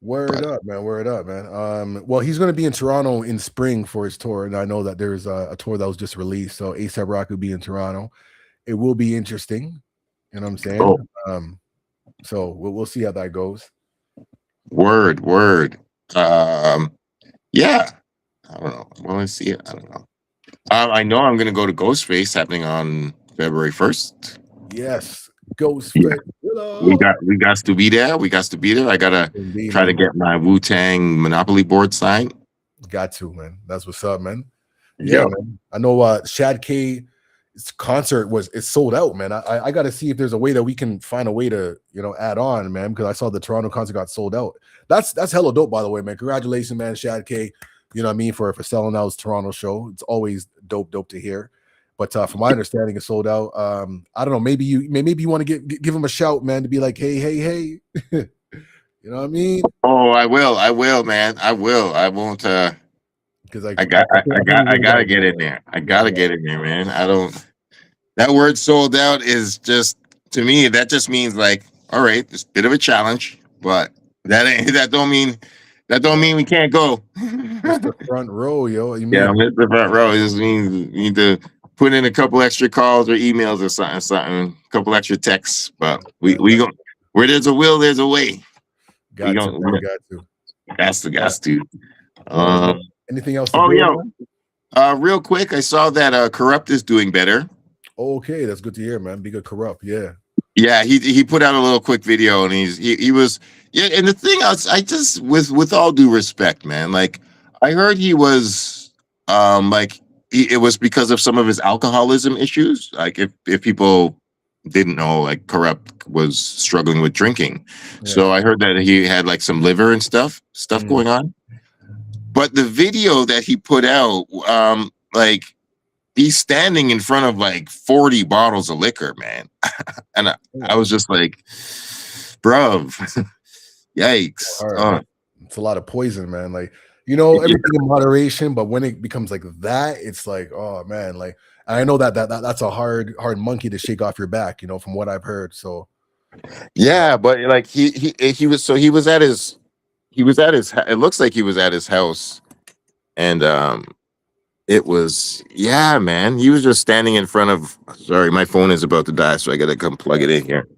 Word But up, man. Word up, man. Well, he's going to be in Toronto in spring for his tour, and I know that there's a tour that was just released. So ASAP Rock will be in Toronto. It will be interesting. You know what I'm saying? oh, So we'll see how that goes. word. Um, yeah. I don't know. Will I see it? I don't know. I know I'm gonna go to Ghostface happening on February 1st. Yes, Yeah, Ghostface. Killer. we got to be there. We got to be there. I gotta Indeed, try to man. get my Wu Tang Monopoly board signed. Got to, man. That's what's up, man. Yeah, Yo, man. I know Shad K's concert it's sold out, man. I got to see if there's a way that we can find a way to, add on, man, because I saw the Toronto concert got sold out. That's hella dope, by the way, man. Congratulations, man, Shad K. You know what I mean, for selling out his Toronto show. It's always dope to hear. But from my understanding, it's sold out. I don't know. Maybe you want to give him a shout, man, to be like, hey. You know what I mean? oh, I will, man. I will. I won't. Because I think I you gotta guys get know in it. there. I Yeah, gotta get in there, man. I don't. That word sold out is just to me. That just means like, all right, it's a bit of a challenge, but that don't yeah. mean we can't go. Mr. Front Row, yo. You Yeah, mean? Mr. Front Row. It just means you need to put in a couple extra calls or emails or something, a couple extra texts. But Man, we go where there's a will, there's a way. We got to, go. man. Got to. That's the Yeah. guys too. Word, man. Anything else to Oh, build yo, on? real quick, I saw that Corrupt is doing better. Okay, that's good to hear, man. Be good, corrupt. Yeah. Yeah, he put out a little quick video, and he was yeah. And the thing I just with all due respect, man, like I heard he was like it was because of some of his alcoholism issues. Like if people didn't know, like Corrupt was struggling with drinking, Yeah. so I heard that he had like some liver and stuff Mm. going on. But the video that he put out, like he's standing in front of like 40 bottles of liquor, man. And I Yeah. was just like, bruv, yikes. Hard, man. It's a lot of poison, man. Like, Yeah. everything in moderation, but when it becomes like that, it's like, oh man, like I know that's a hard monkey to shake off your back, from what I've heard. So Yeah, but like he was at his it looks like he was at his house, and it was yeah, man. He was just standing in front of sorry, my phone is about to die, so I gotta come plug it in here.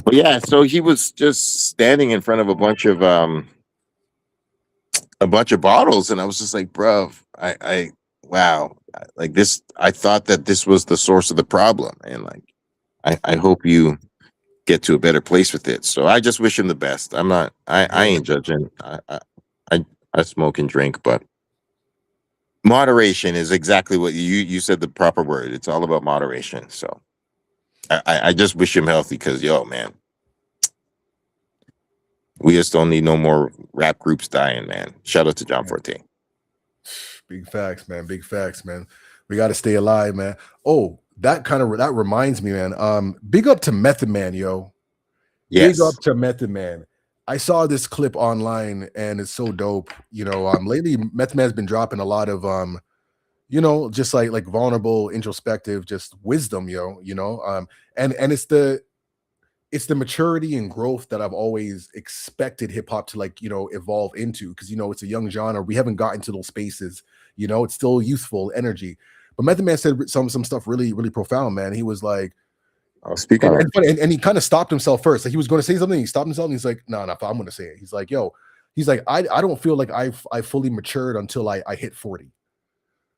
But yeah, so he was just standing in front of a bunch of a bunch of bottles, and I was just like, bro, wow, like this. I thought that this was the source of the problem, and like, I hope you get to a better place with it. So I just wish him the best. I Yeah, ain't judging. I, I smoke and drink, but moderation is exactly what you said the proper word. It's all about moderation. So I just wish him healthy because yo, man, we just don't need no more rap groups dying, man. Shout out to John yeah. Forte. Big facts, man. Big facts, man. We got to stay alive, man. Oh, that reminds me, man. Big up to Method Man, yo. Big up Yes. to Method Man. I saw this clip online and it's so dope. Lately Method Man's been dropping a lot of just like vulnerable, introspective, just wisdom, and it's the maturity and growth that I've always expected hip hop to evolve into because it's a young genre. We haven't gotten to those spaces, it's still youthful energy. But Method Man said some stuff really, really profound, man. He was like, I'll speak and on it. and, funny, and he kind of stopped himself first. Like he was going to say something, he stopped himself, and he's like, no, I'm gonna say it. He's like, yo, he's like, I don't feel like I fully matured until I hit 40.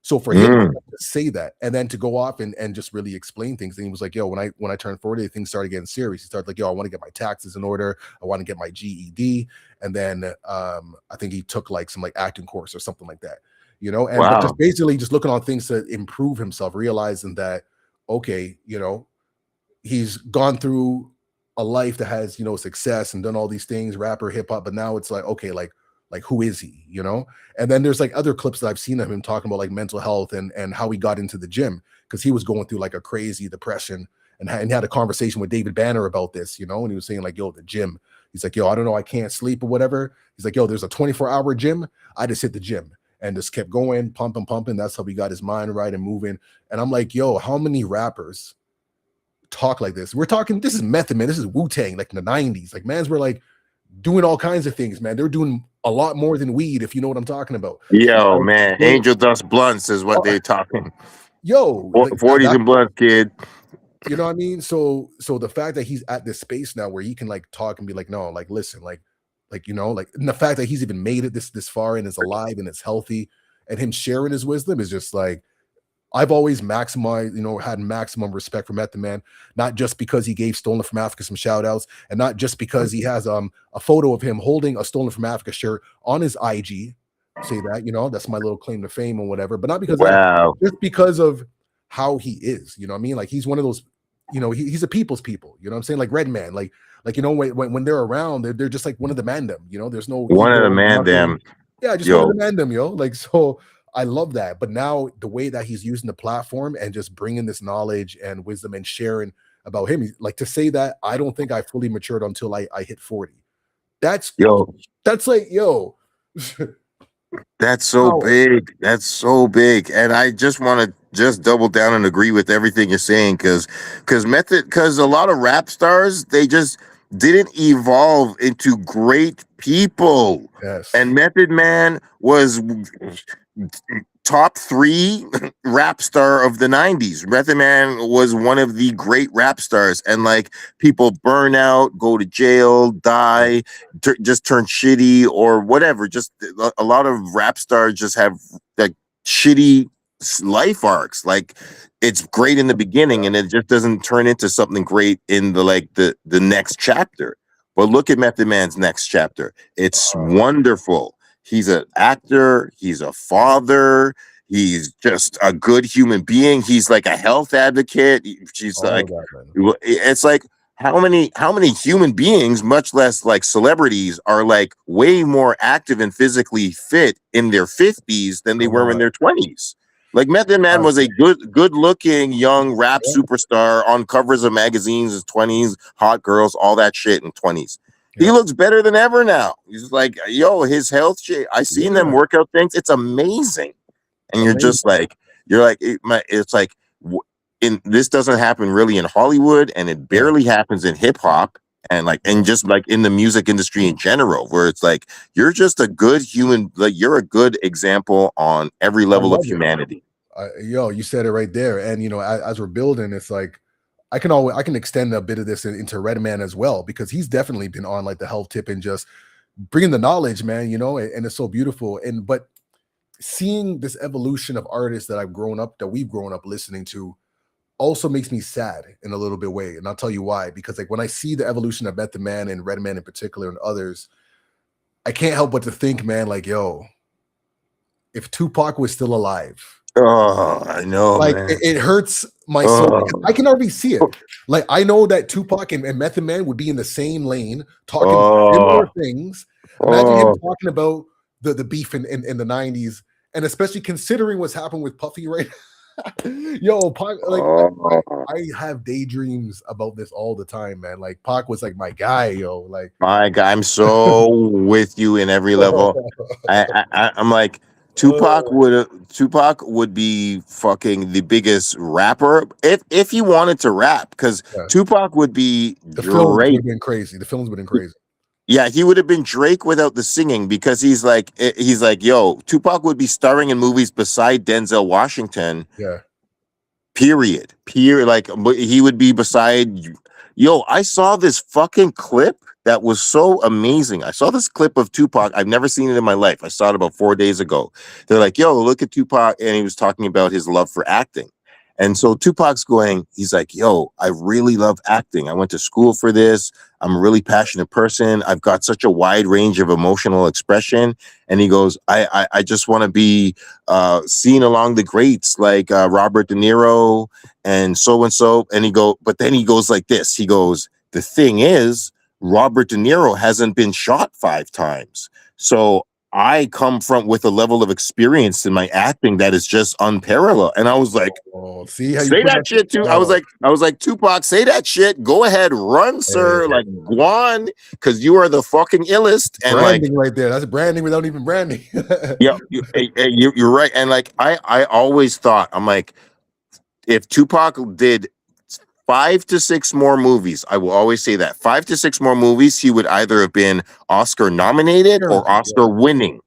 So for him Mm, to say that and then to go off and just really explain things, and he was like, "Yo, when I turned 40, things started getting serious." He started like, "Yo, I want to get my taxes in order. I want to get my GED." And then I think he took like some like acting course or something like that, And but just wow. basically just looking on things to improve himself, realizing that okay, he's gone through a life that has success and done all these things, rapper, hip hop, but now it's like okay, like who is he, and then there's like other clips that I've seen of him talking about like mental health and how he got into the gym because he was going through like a crazy depression and had a conversation with David Banner about this, and he was saying like, yo, the gym. He's like, yo, I don't know, I can't sleep or whatever. He's like, yo, there's a 24-hour gym. I just hit the gym and just kept going, pumping. That's how he got his mind right and moving. And I'm like, yo, how many rappers talk like this? We're talking, this is Method Man. This is Wu-Tang, like in the 90s. Like, mans were like doing all kinds of things, man. They're doing a lot more than weed, if you know what I'm talking about. Yo, Like, man, they, Angel Dust Blunts is what uh, they're talking. yo, like that, 40s that, and blunts, kid. you know what I mean? So the fact that he's at this space now where he can like talk and be like, no, like listen, and the fact that he's even made it this far and is alive and is healthy, and him sharing his wisdom is just like I've always maximized, had maximum respect for Method Man, not just because he gave Stolen from Africa some shout outs, and not just because he has a photo of him holding a Stolen from Africa shirt on his IG. Say that, that's my little claim to fame or whatever, but not because of that, Wow. just because of how he is, you know what I mean? Like he's one of those, he's a people's people, you know what I'm saying? Like Redman, like when they're around, they're just like one of the mandem, there's no One of the ego, man, nothing. damn. Yeah, just one of the Yo, mandem, like so I love that. But now the way that he's using the platform and just bringing this knowledge and wisdom and sharing about him, like to say that I don't think I fully matured until I hit 40. That's yo, that's like, yo, that's so power. big. That's so big. And I just want to just double down and agree with everything you're saying because a lot of rap stars, they just didn't evolve into great people. Yes. And Method Man was top three rap star of the 90s. Method Man was one of the great rap stars. And like people burn out, go to jail, Yeah. die, just turn shitty or whatever. Just a lot of rap stars just have like shitty life arcs. Like it's great in the beginning and it just doesn't turn into something great in the next chapter. But look at Method Man's next chapter. It's wonderful. He's an actor, he's a father, he's just a good human being. He's like a health advocate. She's All of like, that, man. it's like how many human beings, much less like celebrities, are like way more active and physically fit in their 50s than they A were in lot. their 20s. Like Method Man was a good looking young rap Yeah. superstar on covers of magazines in his 20s, hot girls, all that shit in 20s. He Yeah. looks better than ever now. He's like, yo, his health shit. I seen them Yeah. workout things. It's amazing. And you're Amazing. just like, it's like, in this doesn't happen really in Hollywood, and it Yeah. barely happens in hip hop, and just like in the music industry in general, where it's like you're just a good human, like you're a good example on every I level of love it. humanity. Yo, you said it right there. And as we're building, it's like I can extend a bit of this into Redman as well because he's definitely been on like the health tip and just bringing the knowledge, man, and it's so beautiful. And but seeing this evolution of artists that we've grown up listening to also makes me sad in a little bit way. And I'll tell you why. Because like when I see the evolution of Method Man and Redman in particular and others, I can't help but to think, man, like, yo, if Tupac was still alive, Oh, I know, like man. it hurts my soul because Oh, I can already see it. Like I know that Tupac and Method Man would be in the same lane talking oh, similar things. Imagine him oh, talking about the beef in the 90s, and especially considering what's happened with Puffy right now. Yo, Pac, like oh. I have daydreams about this all the time, man. Like Pac was like my guy, yo. Like My God, I'm so with you in every level. I'm like Tupac would be fucking the biggest rapper if he wanted to rap, because yeah. Tupac would be The films would Drake. have been crazy. The films would have been crazy. Yeah, he would have been Drake without the singing, because he's like, yo, Tupac would be starring in movies beside Denzel Washington. Yeah. Period. Like, but he would be beside. Yo, I saw this fucking clip that was so amazing. I saw this clip of Tupac. I've never seen it in my life. I saw it about 4 days ago. They're like, yo, look at Tupac. And he was talking about his love for acting. And so Tupac's going, he's like, yo, I really love acting. I went to school for this. I'm a really passionate person. I've got such a wide range of emotional expression. And he goes, I just want to be seen along the greats like Robert De Niro and so and so. And but then he goes like this. He goes, the thing is, Robert De Niro hasn't been shot 5 times. So I come from with a level of experience in my acting that is just unparalleled. And I was like, Oh, see how you say put that that shit too. oh, I was like, Tupac, say that shit. Go ahead, run, sir. hey, Like, go on, because you are the fucking illest. And like, branding right there. That's branding without even branding. yeah, you're right. And like, I always thought, I'm like, if Tupac did 5 to 6 more movies, I will always say that 5 to 6 more movies, he would either have been Oscar nominated or Guaranteed, yeah. Oscar winning.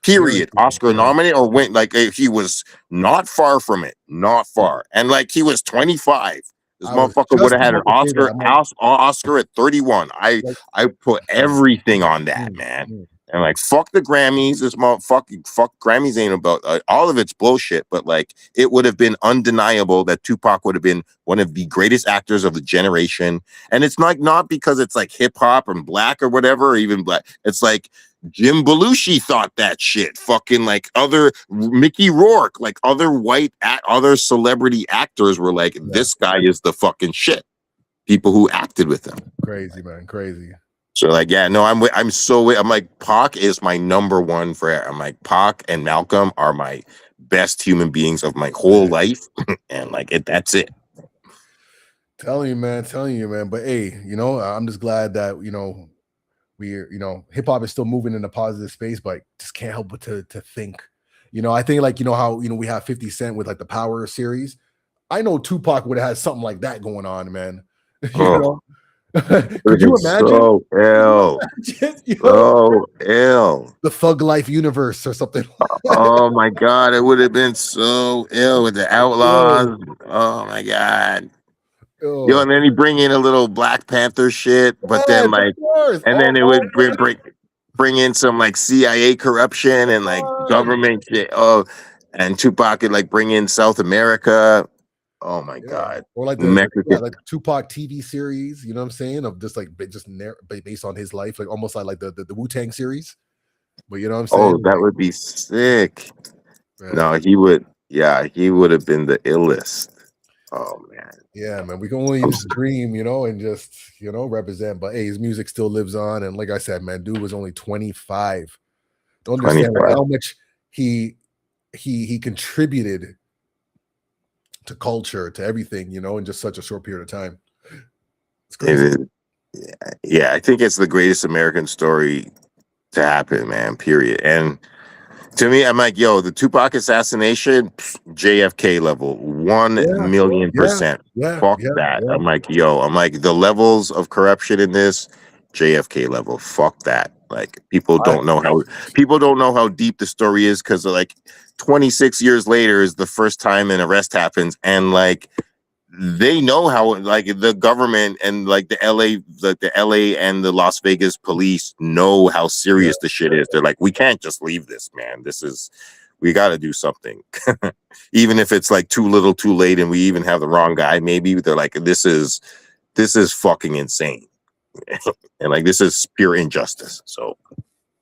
Period. Guaranteed, Oscar yeah. nominated or win. Like, he was not far from it, not far. And like, he was 25. This I was motherfucker would just have had an about to say that. I'm like, Oscar at 31. like I put everything on that, man. mm. And like, fuck the Grammys. This motherfucking fuck Grammys ain't about all of it's bullshit. But like, it would have been undeniable that Tupac would have been one of the greatest actors of the generation. And it's not because it's like hip hop and black or whatever, or even black. It's like Jim Belushi thought that shit. Fucking like other Mickey Rourke, like other celebrity actors were like, Yeah. this guy is the fucking shit. People who acted with him. Crazy, man. Crazy. So like, yeah, no, I'm like, Pac is my number one for. I'm like, Pac and Malcolm are my best human beings of my whole life, and like that's it. Telling you, man. But hey, I'm just glad that we're hip hop is still moving in a positive space, but just can't help but to think. I think like how we have 50 Cent with like the Power series. I know Tupac would have had something like that going on, man. you know, could you imagine? So ill, so ill. The Thug Life universe or something. Oh my god, it would have been so ill with the Outlaws. Oh my god. Yo, and then he bring in a little Black Panther shit, but then like, and then it would bring in some like CIA corruption and like government shit. Oh, and Tupac could like bring in South America. Oh my god. Or like the Tupac TV series, you know what I'm saying? Of just like based on his life, like almost like the Wu-Tang series. But you know what I'm saying? Oh, that would be sick. Man. No, he would have been the illest. Oh man. Yeah, man. We can only just dream, and just, represent. But hey, his music still lives on. And like I said, man, dude was only 25. Don't understand like how much he contributed to culture, to everything, in just such a short period of time. It's crazy. Yeah, I think it's the greatest American story to happen, man. Period. And to me, I'm like, yo, the Tupac assassination, JFK level, 1,000,000%. Fuck that. I'm like, yo, the levels of corruption in this, JFK level. Fuck that. Like, people don't know how deep the story is, because like 26 years later is the first time an arrest happens, and like they know how, like, the government and like the LA and the Las Vegas police know how Yeah. serious the shit is. They're like, we can't just leave this, man. We got to do something. Even if it's like too little too late and we even have the wrong guy, maybe they're like, this is fucking insane. And like, this is pure injustice. So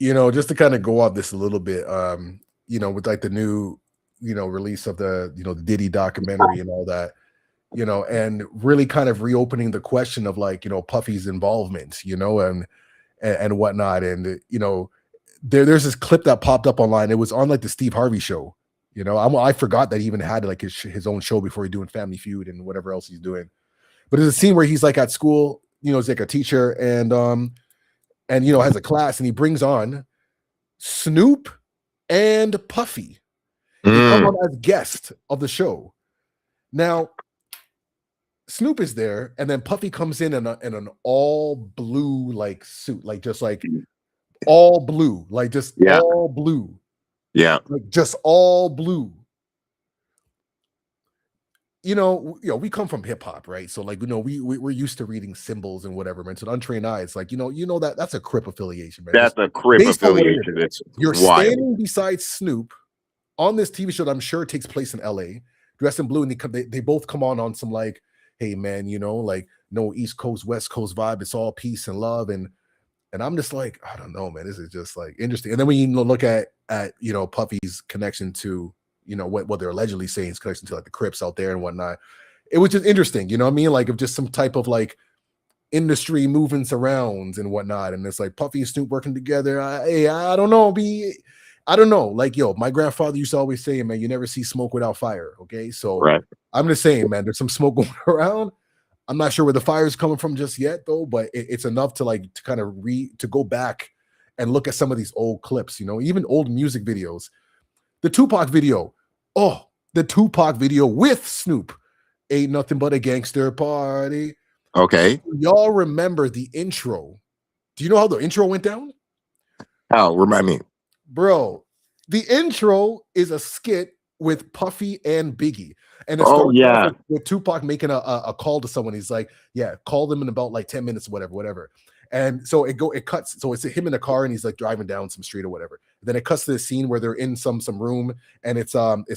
Just to kind of go off this a little bit, with like the new, release of the Diddy documentary and all that, and really kind of reopening the question of like, Puffy's involvement, and whatnot. And, there's this clip that popped up online. It was on like the Steve Harvey show. I forgot that he even had like his own show before he doing Family Feud and whatever else he's doing. But there's a scene where he's like at school, he's like a teacher and has a class, and he brings on Snoop and Puffy. They come on as guests of the show. Now, Snoop is there, and then Puffy comes in an all blue like suit, like just like all blue, like just all blue. Yeah. Like just all blue. We come from hip hop, right? So like, we're used to reading symbols and whatever, man. So untrained eye, it's like, that's a Crip affiliation, man. That's a Crip affiliation. It's you're wild. standing beside Snoop on this TV show that I'm sure takes place in LA, dressed in blue, and they both come on some like, hey man, like no East Coast, West Coast vibe. It's all peace and love. And I'm just like, I don't know, man. This is just like interesting. And then when you look at Puffy's connection to, what they're allegedly saying is connection to like the Crips out there and whatnot, it was just interesting, you know what I mean? Like of just some type of like industry movements around and whatnot. And it's like Puffy and Snoop working together. I don't know. I don't know. Like, my grandfather used to always say, man, you never see smoke without fire. Okay. So right. I'm just saying, man, there's some smoke going around. I'm not sure where the fire is coming from just yet, though, but it's enough to kind of to go back and look at some of these old clips, even old music videos. The Tupac video. Oh, the Tupac video with Snoop. Ain't nothing but a gangster party. Okay. Y'all remember the intro? Do you know how the intro went down? How? Remind me. Bro, the intro is a skit with Puffy and Biggie. And it starts off with Tupac making a call to someone. He's like, call them in about like 10 minutes, whatever. And so it cuts. So it's him in a car and he's like driving down some street or whatever. And then it cuts to the scene where they're in some room and it's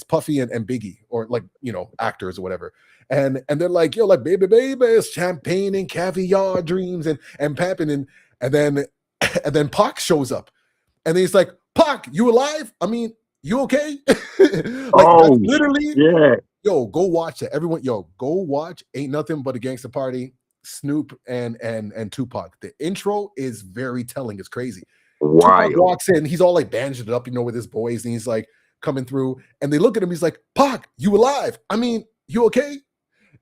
Puffy and Biggie or like, actors or whatever. And they're like, yo, like baby, it's champagne and caviar dreams and papping. And then Pac shows up and then he's like, Pac, you alive? I mean, you okay? Literally, yo, go watch it. Everyone, go watch Ain't Nothing But a Gangster Party, Snoop and Tupac. The intro is very telling. It's crazy. Wild. Tupac walks in, he's all like bandaged up, with his boys, and he's like coming through, and they look at him, he's like, Pac, you alive? I mean, you okay?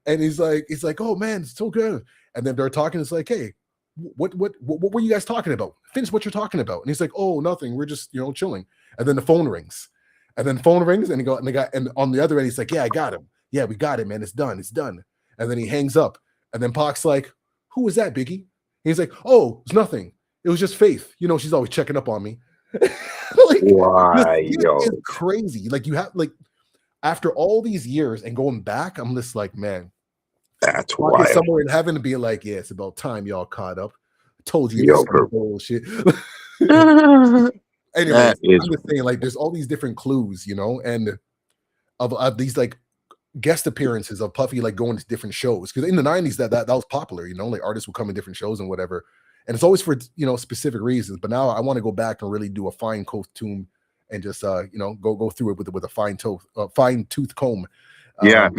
And he's like, oh man, it's so good. And then they're talking, it's like, hey, what were you guys talking about? Finish what you're talking about. And he's like, oh, nothing. We're just, chilling. And then the phone rings. And then and on the other end, he's like, yeah, I got him. Yeah, we got him, man. It's done. And then he hangs up. And then Pac's like, who was that, Biggie? And he's like, oh, it's nothing. It was just Faith. She's always checking up on me. It's crazy. Like you have after all these years and going back, I'm just like, man, that's wild. Somewhere in heaven to be like, yeah, it's about time y'all caught up. I told you this bullshit. Anyway, I'm just saying, like, there's all these different clues, and of these like guest appearances of Puffy like going to different shows, because in the 90s that was popular, like artists would come in different shows and whatever, and it's always for specific reasons. But now I want to go back and really do a fine tune and just go through it with a fine tooth comb. Yeah,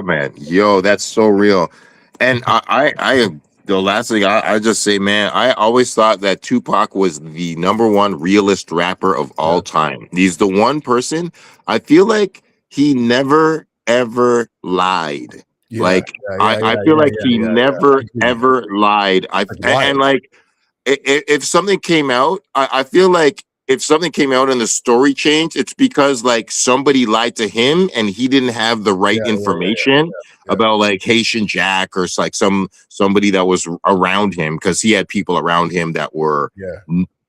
man. Yo, that's so real. And I the last thing I just say, man, I always thought that Tupac was the #1 realist rapper of all time. He's the one person I feel like he never ever lied. I feel like he never ever lied. And like if something came out, I feel like if something came out and the story changed, it's because like somebody lied to him and he didn't have the right information about like Haitian Jack or like somebody that was around him, because he had people around him that were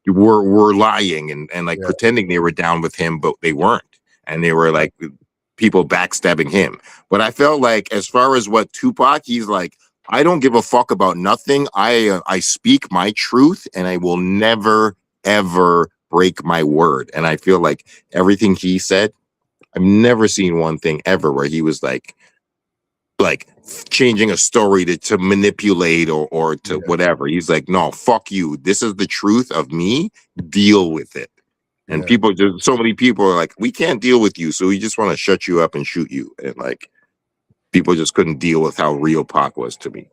lying and like pretending they were down with him, but they weren't. And they were like people backstabbing him. But I felt like as far as what Tupac, he's like, I don't give a fuck about nothing. I speak my truth, and I will never ever break my word. And I feel like everything he said, I've never seen one thing ever where he was like changing a story to manipulate or to Yeah, whatever. He's like, no, fuck you. This is the truth of me. Deal with it. And yeah, people, just so many people are like, we can't deal with you, so we just want to shut you up and shoot you. And like, people just couldn't deal with how real Pac was to me.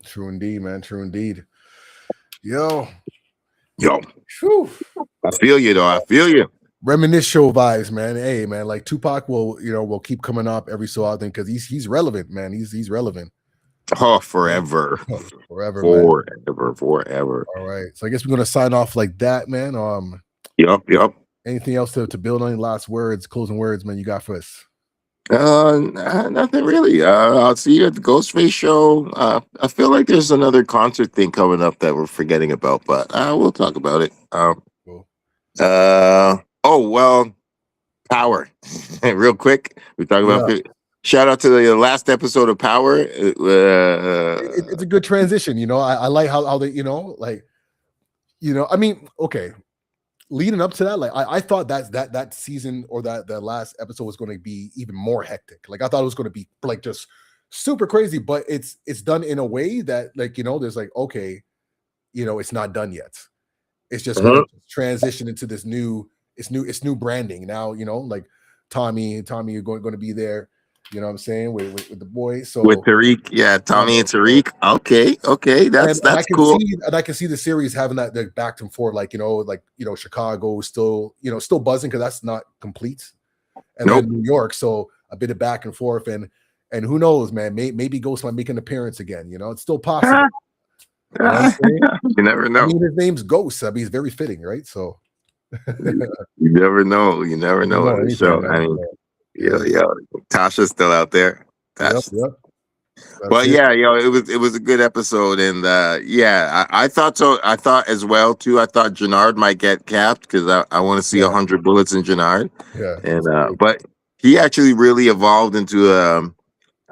true indeed, man. True indeed. Yo, Yo, whew. I feel you though. I feel you. Reminisce show vibes, man. Hey, man, like Tupac will keep coming up every so often because he's relevant, man. He's relevant. Oh, forever, Forever, man. forever, forever. All right. So I guess we're gonna sign off like that, man. Yep. Anything else to build on? Any last words, closing words, man, you got for us? Nothing really. I'll see you at the Ghostface show. I feel like there's another concert thing coming up that we're forgetting about, but we'll talk about it. Cool. Oh well, Power. Real quick, we talk about. Yeah. Shout out to the last episode of Power. It's a good transition, I like how they, I mean, okay. Leading up to that, like I thought that season or that last episode was going to be even more hectic. Like I thought it was going to be like just super crazy, but it's done in a way that like there's like okay, it's not done yet. It's just going to transition into this new branding now. Like Tommy, you're going to be there. You know what I'm saying with the boys. So with Tariq, yeah, Tommy and Tariq. Okay, that's cool. I can see the series having that back and forth, like Chicago is still still buzzing because that's not complete, and then New York, so a bit of back and forth, and who knows, man, maybe Ghost might make an appearance again. It's still possible. You never know. I mean, his name's Ghost. I mean, he's very fitting, right? So you never know. You never know. So I mean. Yeah. Tasha's still out there. Yep. But yeah, it was a good episode, and I thought so. I thought as well too. I thought Jannard might get capped because I want to see 100 bullets in Jannard. Yeah, and but he actually really evolved into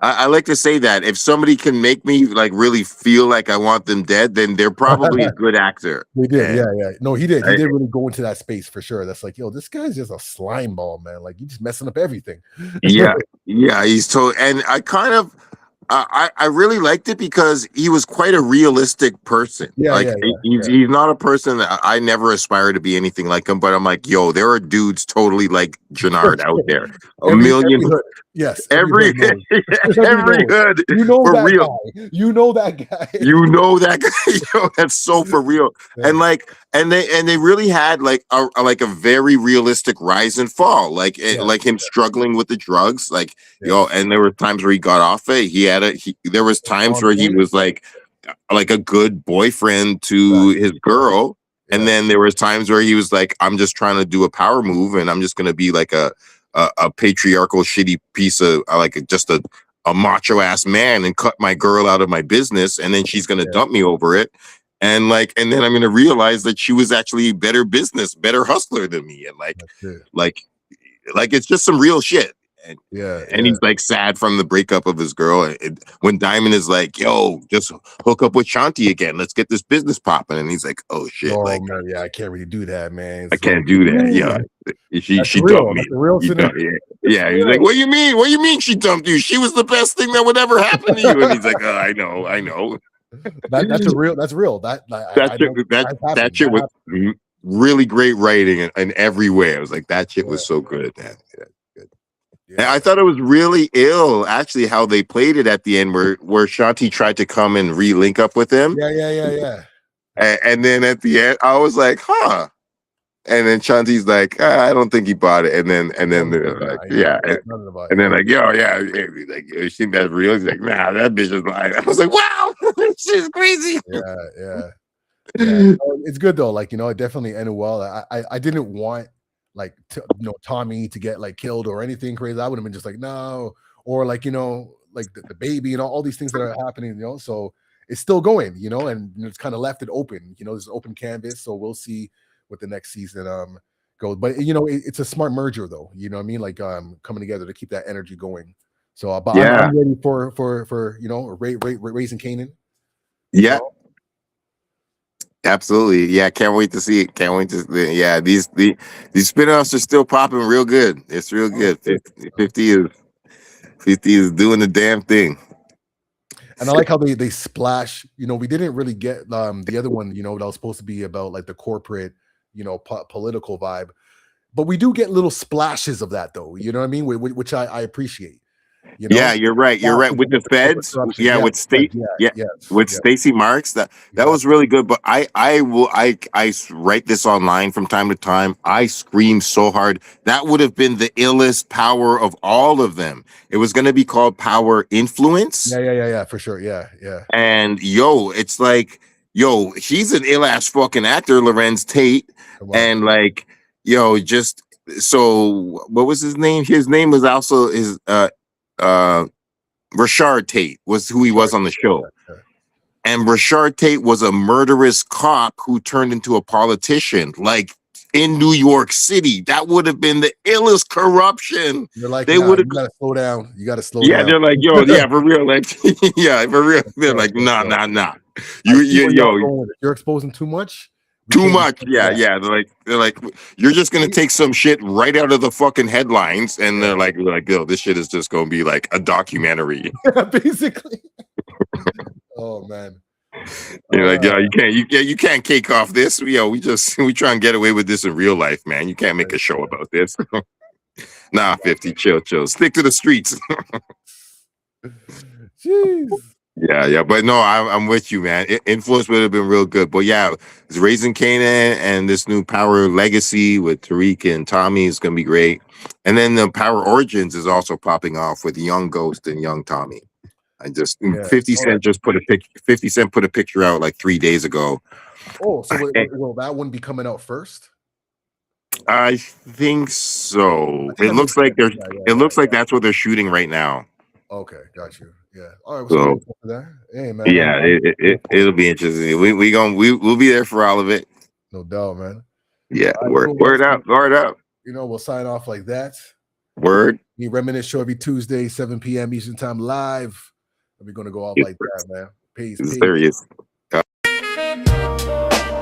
I like to say that if somebody can make me like really feel like I want them dead, then they're probably a good actor. They did, yeah. No, he did. He did really go into that space for sure. That's like, yo, this guy's just a slime ball, man. Like, you just messing up everything. Yeah, he's told, and I kind of, I really liked it because he was quite a realistic person. He's not a person that I never aspire to be anything like him, but I'm like, yo, there are dudes totally like Jannard out there. Every hood. Yes, every hood. For real. You know that guy. Yo, that's so for real. Yeah. And they really had like a very realistic rise and fall, like him struggling with the drugs, and there were times where he got off it. There was times where he was like a good boyfriend to his girl. And then there was times where he was like, I'm just trying to do a power move and I'm just going to be like a patriarchal shitty piece of just a macho ass man and cut my girl out of my business. And then she's going to dump me over it. And then I'm going to realize that she was actually better hustler than me. And it's just some real shit. And he's like sad from the breakup of his girl. When Diamond is like, yo, just hook up with Shanti again. Let's get this business popping. And he's like, oh shit. Man, I can't really do that, man. I can't do that. Yeah. She dumped me. Yeah. He's like, what do you mean? What do you mean she dumped you? She was the best thing that would ever happen to you. And he's like, I know. That's real. That shit was really great writing in every way. I was like, that shit was so good, man. And I thought it was really ill, actually, how they played it at the end, where Shanti tried to come and re-link up with him. Yeah. And then at the end, I was like, huh. And then Shanti's like, I don't think he bought it. And then they're like, yeah. And then like, yo, yeah. Like, you think that's real? He's like, nah, that bitch is lying. I was like, wow, this shit's crazy. Yeah. It's good though. Like, it definitely ended well. I didn't want Tommy to get like killed or anything crazy. I would have been just like, no, or like, like the baby and all these things that are happening, so it's still going, and it's kind of left it open, there's an open canvas. So we'll see what the next season go. But it's a smart merger, though. You know what I mean? Like coming together to keep that energy going. So, but Yeah, I'm ready for raising Canaan. You yeah, know, absolutely. Yeah, can't wait to see it. Can't wait to. Yeah, these spin-offs are still popping real good. It's real oh, good. good. 50 is doing the damn thing. And I like how they splash. We didn't really get the other one. That was supposed to be about like the corporate, political vibe, but we do get little splashes of that, though. You know what I mean? Which I appreciate. You Yeah, know, you're right. You're right Splashes with the about the corporate feds. corruption. Yeah, Yeah, with state. yeah, Yeah, yes, with yeah, Stacey Marks. That was exactly. really good. But I write this online from time to time. I scream so hard. That would have been the illest power of all of them. It was going to be called Power Yeah, Influence. yeah, yeah, yeah, for sure. Yeah, yeah. And yo, it's like, yo, he's an ill ass fucking actor, Lorenz Tate. Come on. And like, yo, just so what was his name? His name was also his uh Rashard Tate was who he was Sure. on the Yeah, show. yeah. And Rashard Tate was a murderous cop who turned into a politician, like in New York City. That would have been the illest corruption. You're like, They nah, would have, you gotta slow down. You gotta slow yeah, down. they're like, yo, yeah, for real. Like, yeah, for real. They're Yo, like, yo, nah, yo. nah, nah. I You, see where y'all yo, going with it. You're exposing too much. We too can't be much. doing Yeah, that. yeah. They're like, you're just gonna take some shit right out of the fucking headlines, and Yeah, we're like, yo, this shit is just gonna be like a documentary. yeah. Basically. Oh man. You're like, Uh, yo, you can't cake off this. Yo, we try and get away with this in real life, man. You can't make a show about this. Nah, 50, chill. Stick to the streets. Jeez. Yeah, yeah. But no, I'm with you, man. Influence would have been real good. But yeah, it's Raising Kanan and this new Power Legacy with Tariq and Tommy is gonna be great. And then the Power Origins is also popping off with Young Ghost and Young Tommy. I just Yeah. 50 All right. Cent just put a pic 50 Cent put a picture out like 3 days ago. Oh, so will that one be coming out first? I think so. I think that makes sense. Yeah, yeah, It yeah, looks like yeah. that's what they're shooting right now. Okay, got you. Yeah. All right, we'll stay So on top of that. Hey man, yeah, I'm for it'll it. be interesting. We'll be there for all of it. No doubt, man. Yeah, All right, cool. Yeah, word so, up, word up, we'll sign off like that. word. We Reminisce show every Tuesday, 7 p.m. Eastern time live. And we're gonna go off like that, man. Peace, It's peace. serious.